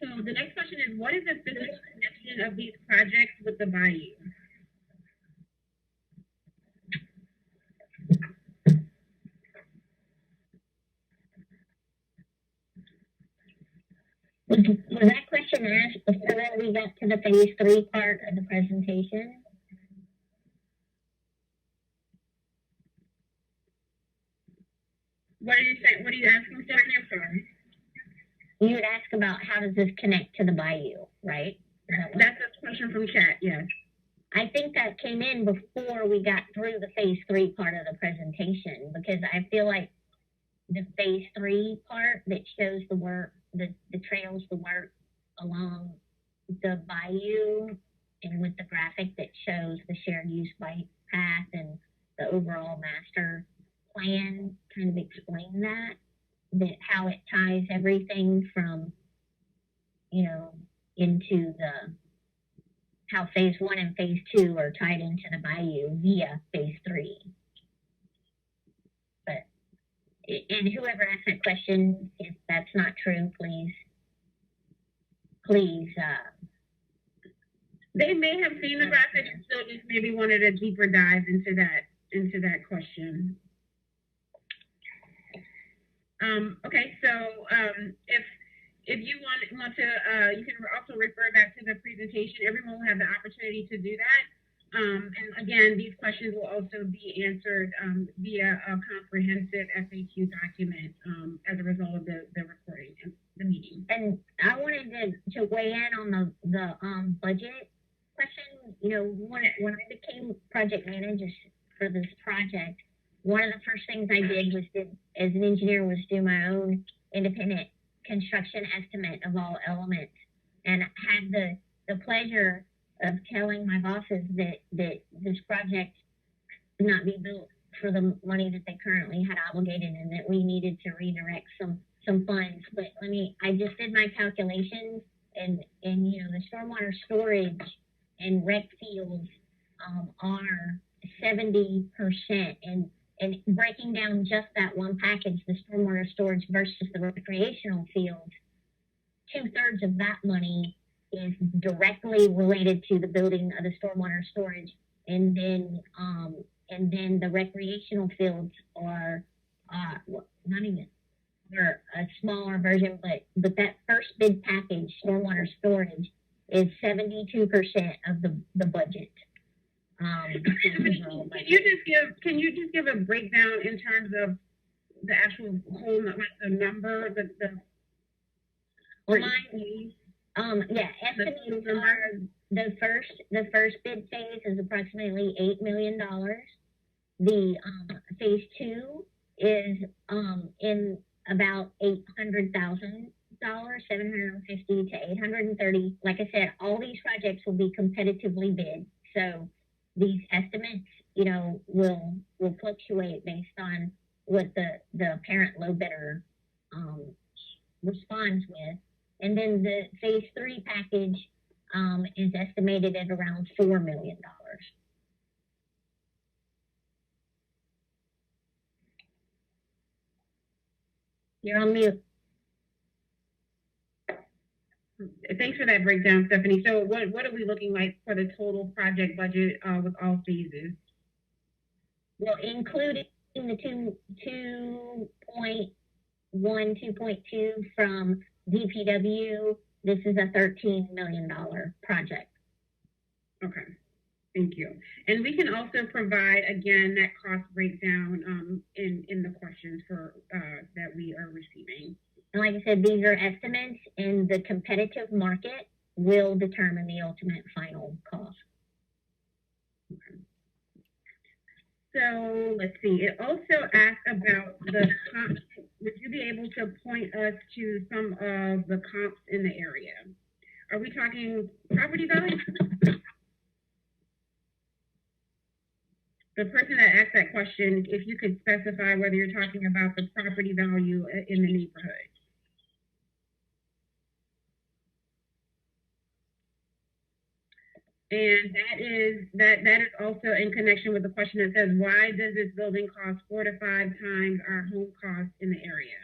So the next question is, what is the physical connection of these projects with the bayou? Was that question asked before we got to the phase 3 part of the presentation? What are you saying? What are you asking, Stephanie? I'm sorry. You would ask about how does this connect to the bayou, right? That's a question from chat, yes. I think that came in before we got through the phase 3 part of the presentation, because I feel like the phase 3 part that shows the work, the trails, the work along the bayou, and with the graphic that shows the shared use bike path and the overall master plan, kind of explain that how it ties everything from, into how phase 1 and phase 2 are tied into the bayou via phase 3. But, and whoever asked that question, if that's not true, please, they may have seen the graphic and still just maybe wanted a deeper dive into that question. Okay, so if you want to, you can also refer back to the presentation. Everyone will have the opportunity to do that. And again, these questions will also be answered via a comprehensive FAQ document as a result of the recording and the meeting. And I wanted to weigh in on the budget question. When I became project manager for this project, one of the first things I did as an engineer was do my own independent construction estimate of all elements, and had the pleasure of telling my bosses that this project could not be built for the money that they currently had obligated, and that we needed to redirect some funds. But I just did my calculations, and the stormwater storage and rec fields are 70%, and breaking down just that one package, the stormwater storage versus the recreational fields, 2/3 of that money is directly related to the building of the stormwater storage, and then the recreational fields are not even, they're a smaller version, but that first bid package, stormwater storage, is 72% of the budget. Can you just give a breakdown in terms of the actual whole, like the number, estimates are the first bid phase is approximately $8 million. The phase 2 is in about $800,000, $750 to $830. Like I said, all these projects will be competitively bid, so these estimates, will fluctuate based on what the apparent low bidder responds with. And then the phase 3 package is estimated at around $4 million. You're on mute. Thanks for that breakdown, Stephanie. So what are we looking like for the total project budget with all phases? Well, including the 2.1, 2.2 from DPW, this is a $13 million project. Okay, thank you. And we can also provide, again, that cost breakdown in the questions for that we are receiving. And like I said, these are estimates, and the competitive market will determine the ultimate final cost. Okay. So let's see. It also asked about the comps. Would you be able to point us to some of the comps in the area? Are we talking property value? The person that asked that question, if you could specify whether you're talking about the property value in the neighborhood. And that is also in connection with the question that says, why does this building cost 4 to 5 times our home cost in the area?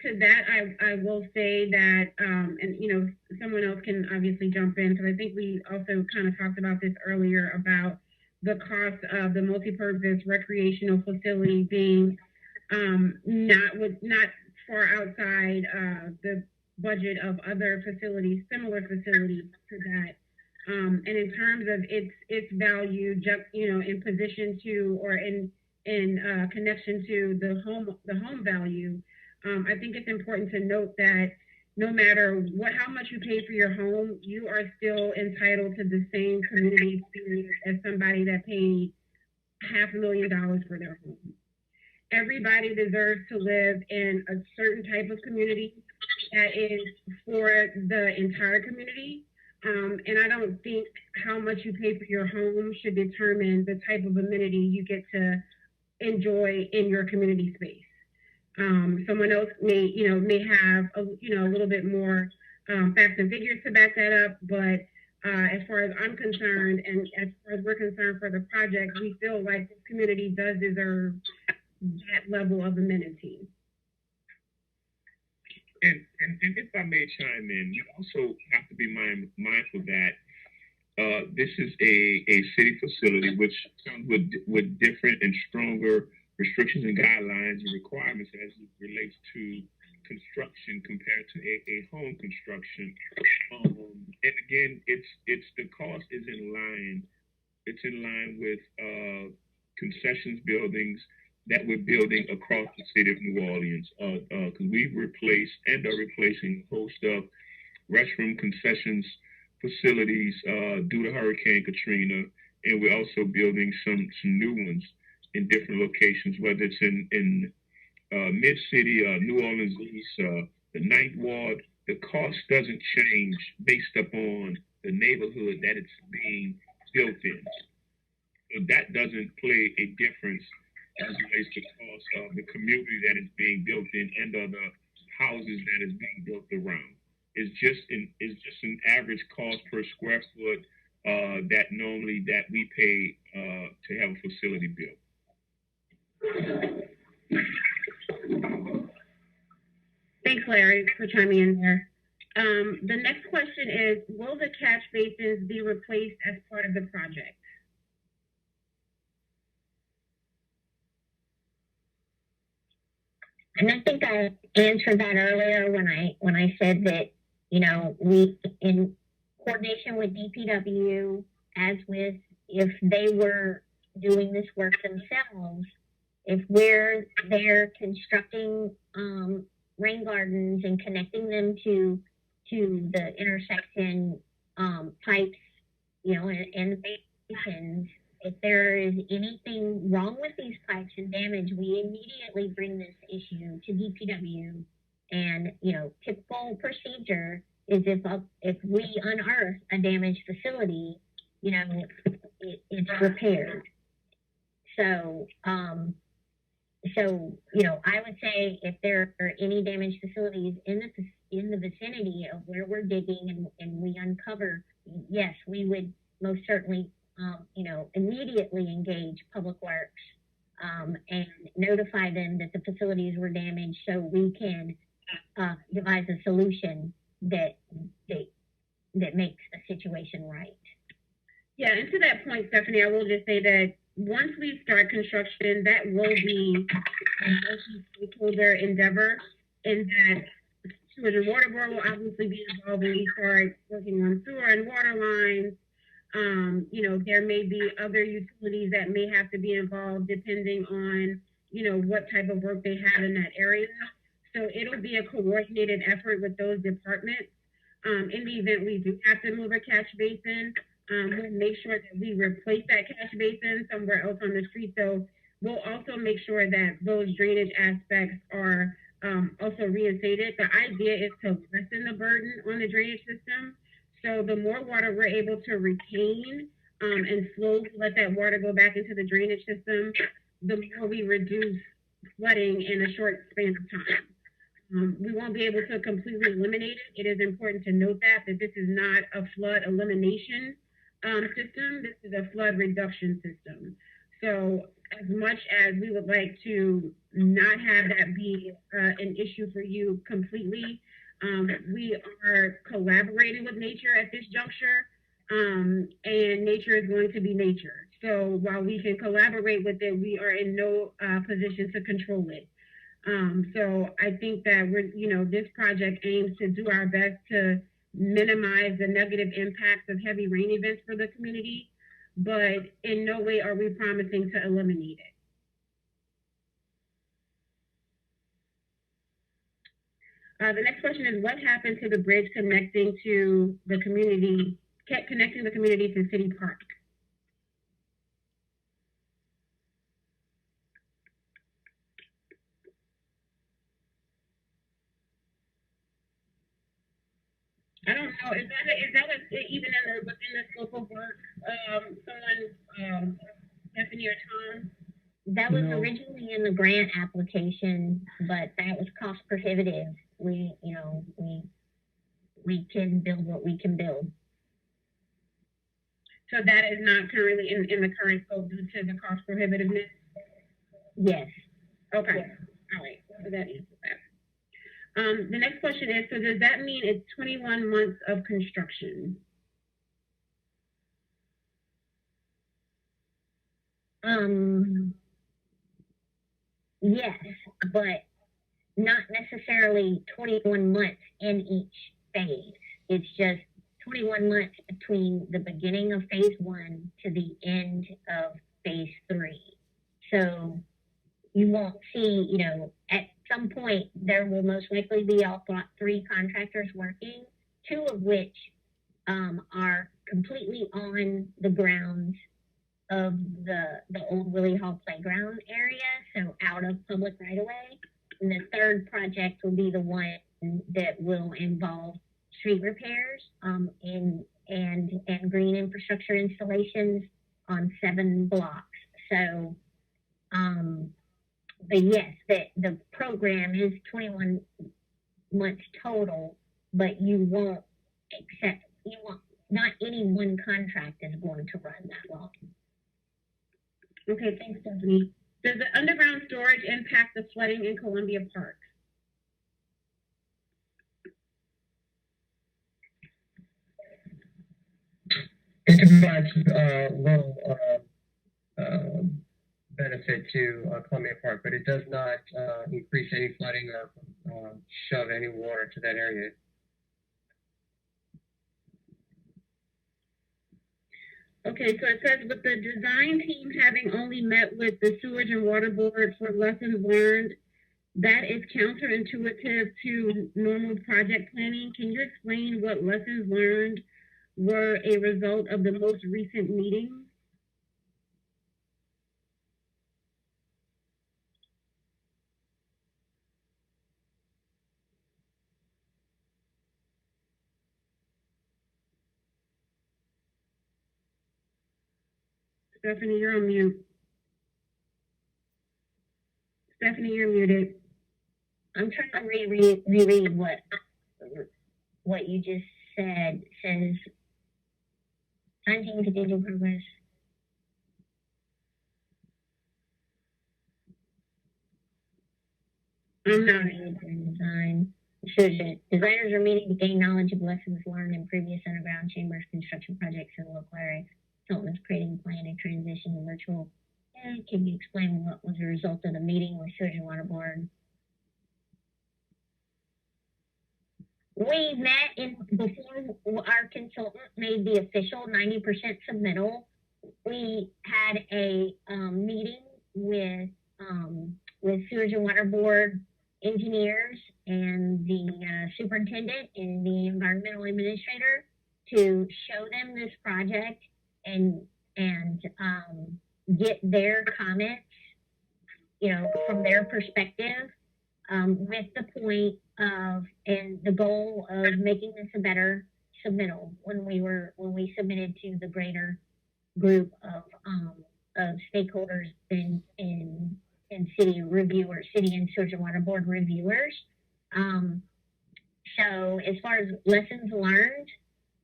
To that, I will say that, and you know, someone else can obviously jump in, because I think we also kind of talked about this earlier about the cost of the multi-purpose recreational facility being not far outside the budget of other facilities, similar facilities to that. And in terms of its value, just, you know, in position to, or in connection to the home value, I think it's important to note that no matter how much you pay for your home, you are still entitled to the same community experience as somebody that paid $500,000 for their home. Everybody deserves to live in a certain type of community that is for the entire community. And I don't think how much you pay for your home should determine the type of amenity you get to enjoy in your community space. Someone else may have a little bit more facts and figures to back that up, but as far as I'm concerned, and as far as we're concerned for the project, we feel like this community does deserve that level of amenity. And if I may chime in, you also have to be mindful that this is a city facility which comes with different and stronger restrictions and guidelines and requirements as it relates to construction compared to a home construction. And again, it's the cost is in line. It's in line with concessions buildings that we're building across the city of New Orleans. Because we've replaced and are replacing a host of restroom concessions facilities due to Hurricane Katrina, and we're also building some new ones in different locations, whether it's in mid-city, New Orleans East, the Ninth Ward. The cost doesn't change based upon the neighborhood that it's being built in. So that doesn't play a difference as it relates to cost of the community that is being built in and other houses that is being built around. It's just an average cost per square foot that we pay to have a facility built. Thanks, Larry, for chiming in there. The next question is, will the catch basins be replaced as part of the project? And I think I answered that earlier when I said that, you know, we, in coordination with DPW, as with if they were doing this work themselves, if we're there constructing rain gardens and connecting them to the intersection pipes, you know, and the basins, if there is anything wrong with these pipes and damage, we immediately bring this issue to DPW. And, you know, typical procedure is if we unearth a damaged facility, you know, it's repaired. So, you know, I would say if there are any damaged facilities in the vicinity of where we're digging and we uncover, yes, we would most certainly you know, immediately engage Public Works and notify them that the facilities were damaged so we can devise a solution that makes the situation right. Yeah, and to that point, Stephanie, I will just say that once we start construction, that will be a multi-stakeholder endeavor, in that Sewage and Water Board will obviously be involved when we start working on sewer and water lines. There may be other utilities that may have to be involved depending on, what type of work they have in that area. So it'll be a coordinated effort with those departments. In the event we do have to move a catch basin, we'll make sure that we replace that catch basin somewhere else on the street. So we'll also make sure that those drainage aspects are also reinstated. The idea is to lessen the burden on the drainage system. So the more water we're able to retain and slowly let that water go back into the drainage system, the more we reduce flooding in a short span of time. We won't be able to completely eliminate it. It is important to note that this is not a flood elimination system. This is a flood reduction system. So as much as we would like to not have that be an issue for you completely, we are collaborating with nature at this juncture, and nature is going to be nature. So while we can collaborate with it, we are in no position to control it. So I think that this project aims to do our best to minimize the negative impacts of heavy rain events for the community, but in no way are we promising to eliminate it. The next question is, what happened to the bridge connecting the community to City Park? I don't know. Is that even within the scope of work? Someone, Stephanie or Tom? That was originally in the grant application, but that was cost prohibitive. We can build what we can build. So that is not currently in the current scope due to the cost prohibitiveness? Yes. Okay. Yes. All right. So that answers that. The next question is, so does that mean it's 21 months of construction? Yes, but not necessarily 21 months in each phase. It's just 21 months between the beginning of phase 1 to the end of phase 3. So you won't see, at some point there will most likely be all 3 contractors working, 2 of which are completely on the grounds of the old Willie Hall playground area, so out of public right of way. And the third project will be the one that will involve street repairs and green infrastructure installations on 7 blocks. So, but yes, the program is 21 months total, but not any one contract is going to run that long. Okay, thanks, Stephanie. Does the underground storage impact the flooding in Columbia Park? It provides little benefit to Columbia Park, but it does not increase any flooding or shove any water to that area. Okay, so it says, with the design team having only met with the Sewage and Water Board for lessons learned, that is counterintuitive to normal project planning. Can you explain what lessons learned were a result of the most recent meetings? Stephanie, you're on mute. Stephanie, you're muted. I'm trying to reread what you just said. It says, scientific digital progress. I'm not. Design. So the designers are meeting to gain knowledge of lessons learned in previous underground chambers construction projects in the local area. Consultant is creating a plan to transition to virtual. And can you explain what was the result of the meeting with Sewage and Water Board? We met before our consultant made the official 90% submittal. We had a meeting with Sewage and Water Board engineers and the superintendent and the environmental administrator to show them this project and get their comments, from their perspective, with the point of and the goal of making this a better submittal when we submitted to the greater group of stakeholders in city reviewers, city and Sewage and Water Board reviewers. So as far as lessons learned,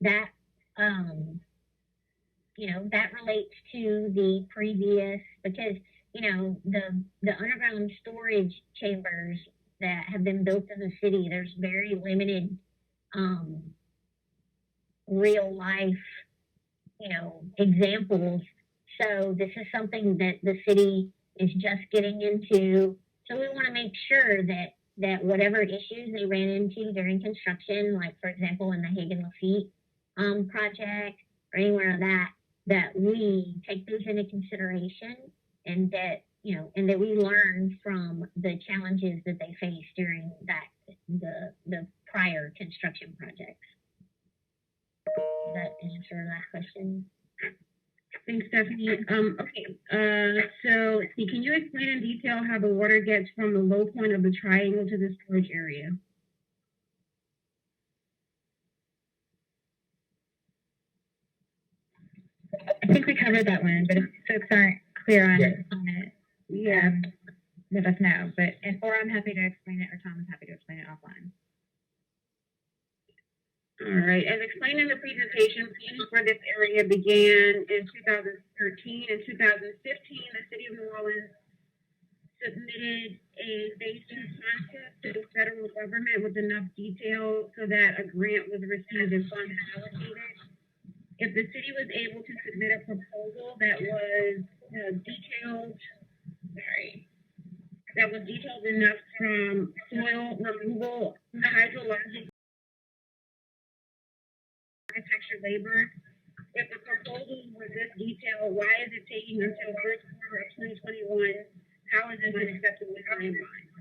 that that relates to the previous, because the underground storage chambers that have been built in the city, there's very limited real life examples. So this is something that the city is just getting into. So we want to make sure that whatever issues they ran into during construction, like for example in the Hagen Lafitte project or anywhere of that we take those into consideration, and that that we learn from the challenges that they faced during the prior construction projects. Does that answer that question? Thanks, Stephanie. Okay. So let's see. Can you explain in detail how the water gets from the low point of the triangle to the storage area? I think we covered that one, but if folks aren't clear on it, let us know. Or I'm happy to explain it, or Tom is happy to explain it offline. All right. As explained in the presentation, planning for this area began in 2013. In 2015, the City of New Orleans submitted a phase 2 concept to the federal government with enough detail so that a grant was received and funds allocated. If the city was able to submit a proposal that was detailed enough from soil removal, hydrologic, architecture, labor. If the proposal was this detailed, why is it taking until first quarter of 2021? How is this an acceptable timeline?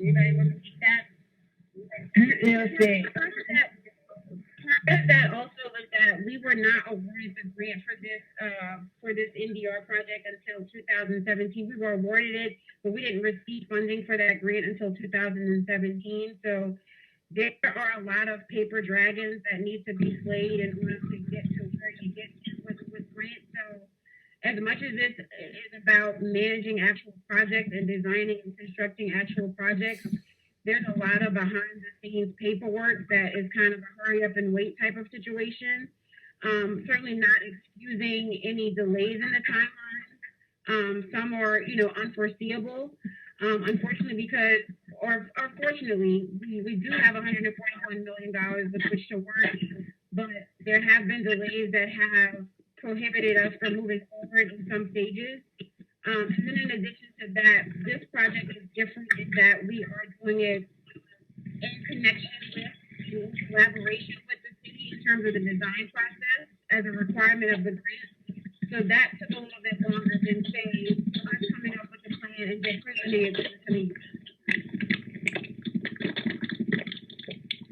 Anybody want to take that? Part of that also was that we were not awarded the grant for this NDR project until 2017. We were awarded it, but we didn't receive funding for that grant until 2017. So there are a lot of paper dragons that need to be slayed in order to get to where you get to with grants. So as much as this is about managing actual projects and designing and constructing actual projects, there's a lot of behind the scenes paperwork that is kind of a hurry up and wait type of situation. Certainly not excusing any delays in the timeline. Some are, unforeseeable. Unfortunately, fortunately, we do have $141 million with which to work, but there have been delays that have prohibited us from moving forward in some stages. And then in addition to that, this project is different in that we are doing it in connection with, in collaboration with the city in terms of the design process as a requirement of the grant. So that took a little bit longer than, say, us coming up with a plan and then presenting it to the committee.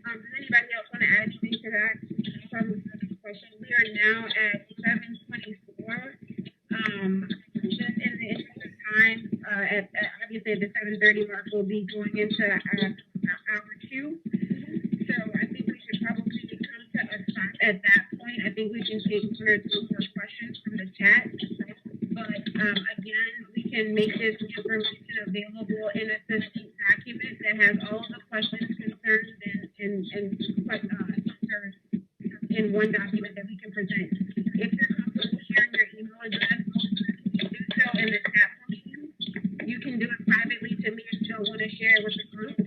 Does anybody else want to add anything to that? Question. We are now at 7:24. Just in the interest said, the 7:30 mark will be going into hour two. So I think we should probably come to a stop at that point. I think we can take one or two more questions from the chat. But again, we can make this information available in a succinct document that has all of the questions, concerns, and answers in one document that we can present. If you're comfortable sharing your email address, do so in the chat function. You can do it privately to me if you don't want to share it with the group.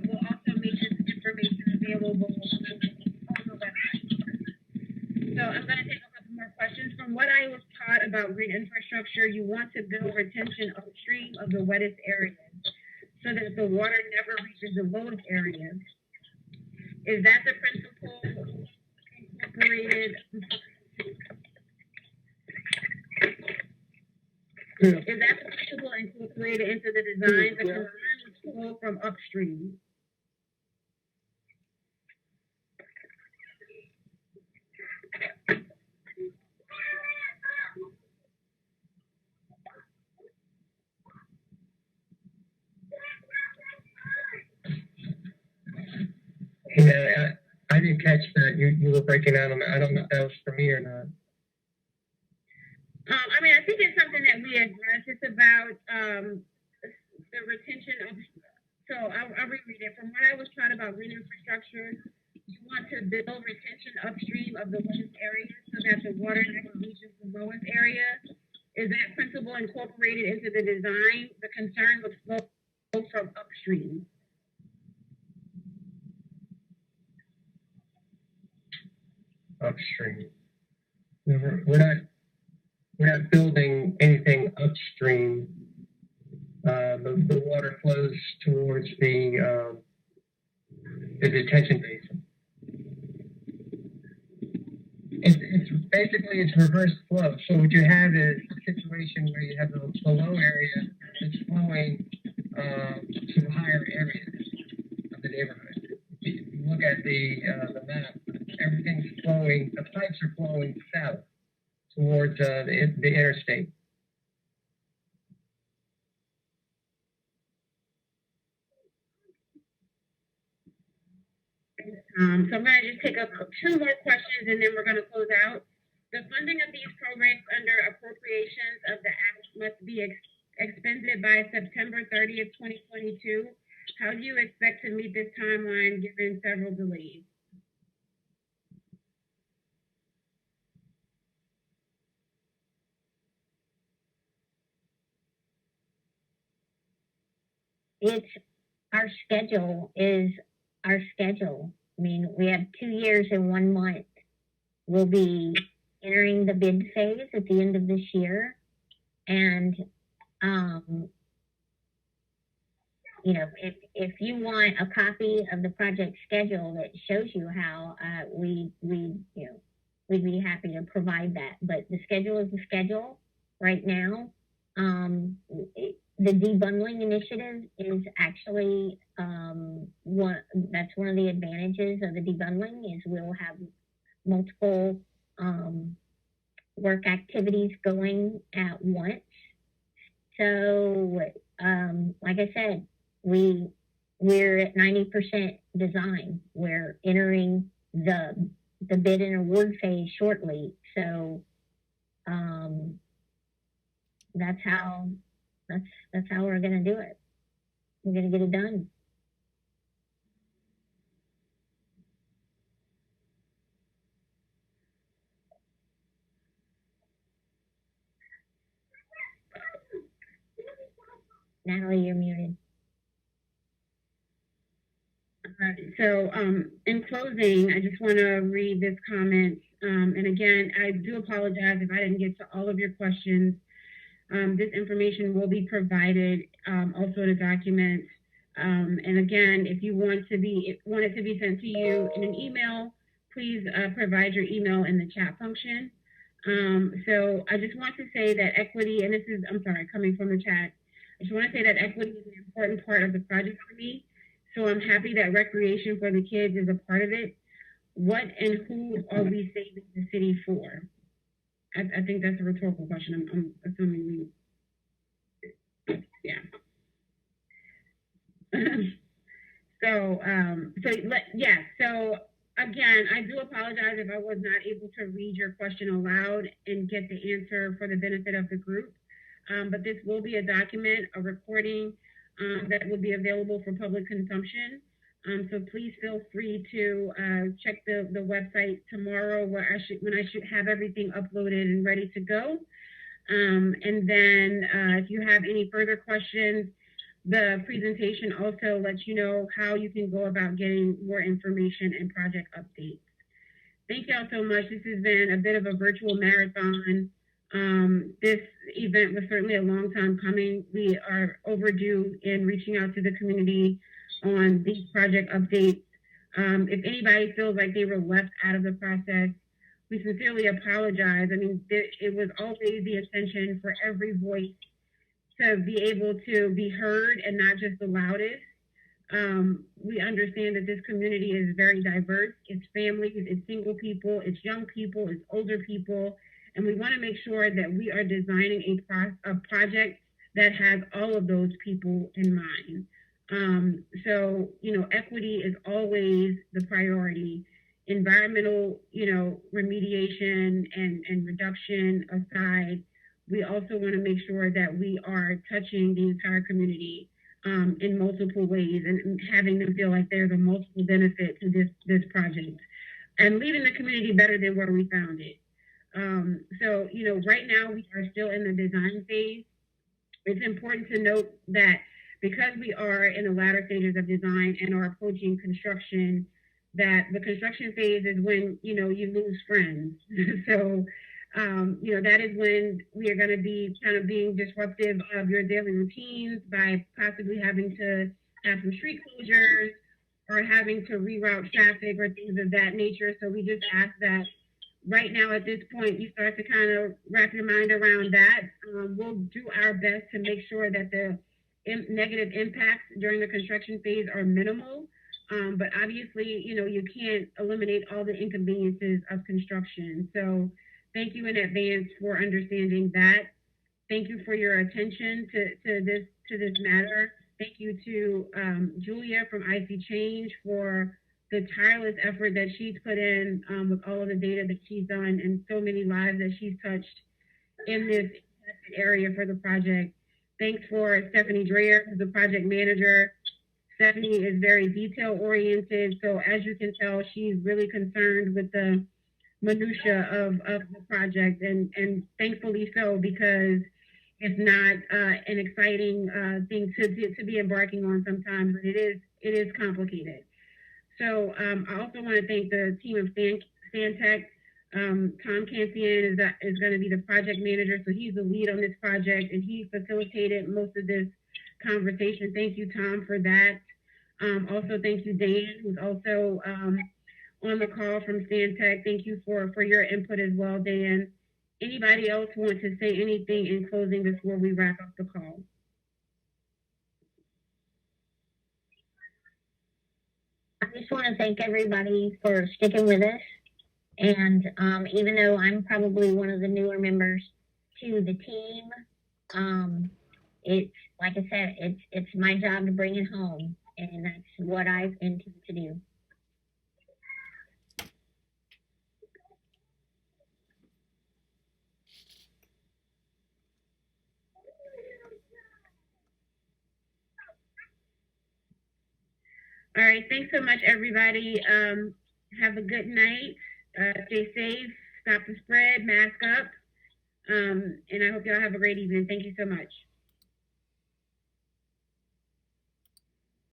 We'll also make this information available on the website. So I'm going to take a couple more questions. From what I was taught about green infrastructure, you want to build retention upstream of the wettest areas so that the water never reaches the lowest areas. Is that the principle incorporated? Yeah. Is that the principle incorporated into the design? The design would flow from upstream. Yeah, I didn't catch that. You were breaking out on that. I don't know if that was for me or not. I mean, I think it's something that we address. It's about the retention of. So I'll reread it. From what I was taught about green infrastructure, you want to build retention upstream of the wettest areas so that the water never reaches the lowest area. Is that principle incorporated into the design? The concern would flow from upstream. Upstream. We're not building anything upstream. The water flows towards the detention basin. It's basically it's reverse flow. So what you have is a situation where you have the low area that's flowing to higher areas of the neighborhood. If you look at the map, everything's flowing. The pipes are flowing south towards the interstate. So I'm going to just take up two more questions and then we're going to close out. The funding of these programs under appropriations of the Act must be expended by September 30th, 2022. How do you expect to meet this timeline given several delays? It's our schedule is our schedule. I mean, we have 2 years and 1 month. We'll be entering the bid phase at the end of this year. And, you know, if you want a copy of the project schedule that shows you how, we'd be happy to provide that. But the schedule is the schedule right now. The debundling initiative is actually that's one of the advantages of the debundling is we'll have multiple work activities going at once. So like I said, we're at 90% design. We're entering the bid and award phase shortly. So that's how we're going to do it. We're going to get it done. Natalie, you're muted. So in closing, I just want to read this comment. And again, I do apologize if I didn't get to all of your questions. This information will be provided also in a document. And again, if you want it to be sent to you in an email, please provide your email in the chat function. So I just want to say that equity, and this is, I'm sorry, coming from the chat, I just want to say that equity is an important part of the project for me. So I'm happy that recreation for the kids is a part of it. What and who are we saving the city for? I think that's a rhetorical question. I'm assuming we, yeah. So again, I do apologize if I was not able to read your question aloud and get the answer for the benefit of the group. But this will be a document, a recording that will be available for public consumption. So please feel free to check the website tomorrow when I should have everything uploaded and ready to go. And then if you have any further questions, the presentation also lets you know how you can go about getting more information and project updates. Thank y'all so much. This has been a bit of a virtual marathon. This event was certainly a long time coming. We are overdue in reaching out to the community on these project updates. If anybody feels like they were left out of the process, we sincerely apologize. I mean, it was always the intention for every voice to be able to be heard and not just the loudest. We understand that this community is very diverse. It's families, it's single people, it's young people, it's older people. And we want to make sure that we are designing a project that has all of those people in mind. So, equity is always the priority. Environmental, remediation and reduction aside, we also want to make sure that we are touching the entire community in multiple ways and having them feel like there's a multiple benefit to this project and leaving the community better than where we found it. So, right now we are still in the design phase. It's important to note that because we are in the latter stages of design and are approaching construction, that the construction phase is when, you lose friends. So, that is when we are going to be kind of being disruptive of your daily routines by possibly having to have some street closures or having to reroute traffic or things of that nature. So we just ask that right now at this point, you start to kind of wrap your mind around that. We'll do our best to make sure that the negative impacts during the construction phase are minimal. But obviously, you can't eliminate all the inconveniences of construction. So thank you in advance for understanding that. Thank you for your attention to this matter. Thank you to Julia from IC Change for the tireless effort that she's put in with all of the data that she's done and so many lives that she's touched in this area for the project. Thanks for Stephanie Dreyer, who's the project manager. Stephanie is very detail oriented, so as you can tell, she's really concerned with the minutia of the project, and thankfully so, because it's not an exciting thing to be embarking on sometimes, but it is complicated. So I also want to thank the team of Stantec. Tom Cancian is going to be the project manager, so he's the lead on this project, and he facilitated most of this conversation. Thank you, Tom, for that. Also, thank you, Dan, who's also on the call from Stantec. Thank you for your input as well, Dan. Anybody else want to say anything in closing before we wrap up the call? I just want to thank everybody for sticking with us. And even though I'm probably one of the newer members to the team, it's like I said, it's my job to bring it home, and that's what I intend to do. All right, thanks so much, everybody. Have a good night. Stay safe, stop the spread, mask up, and I hope y'all have a great evening. Thank you so much.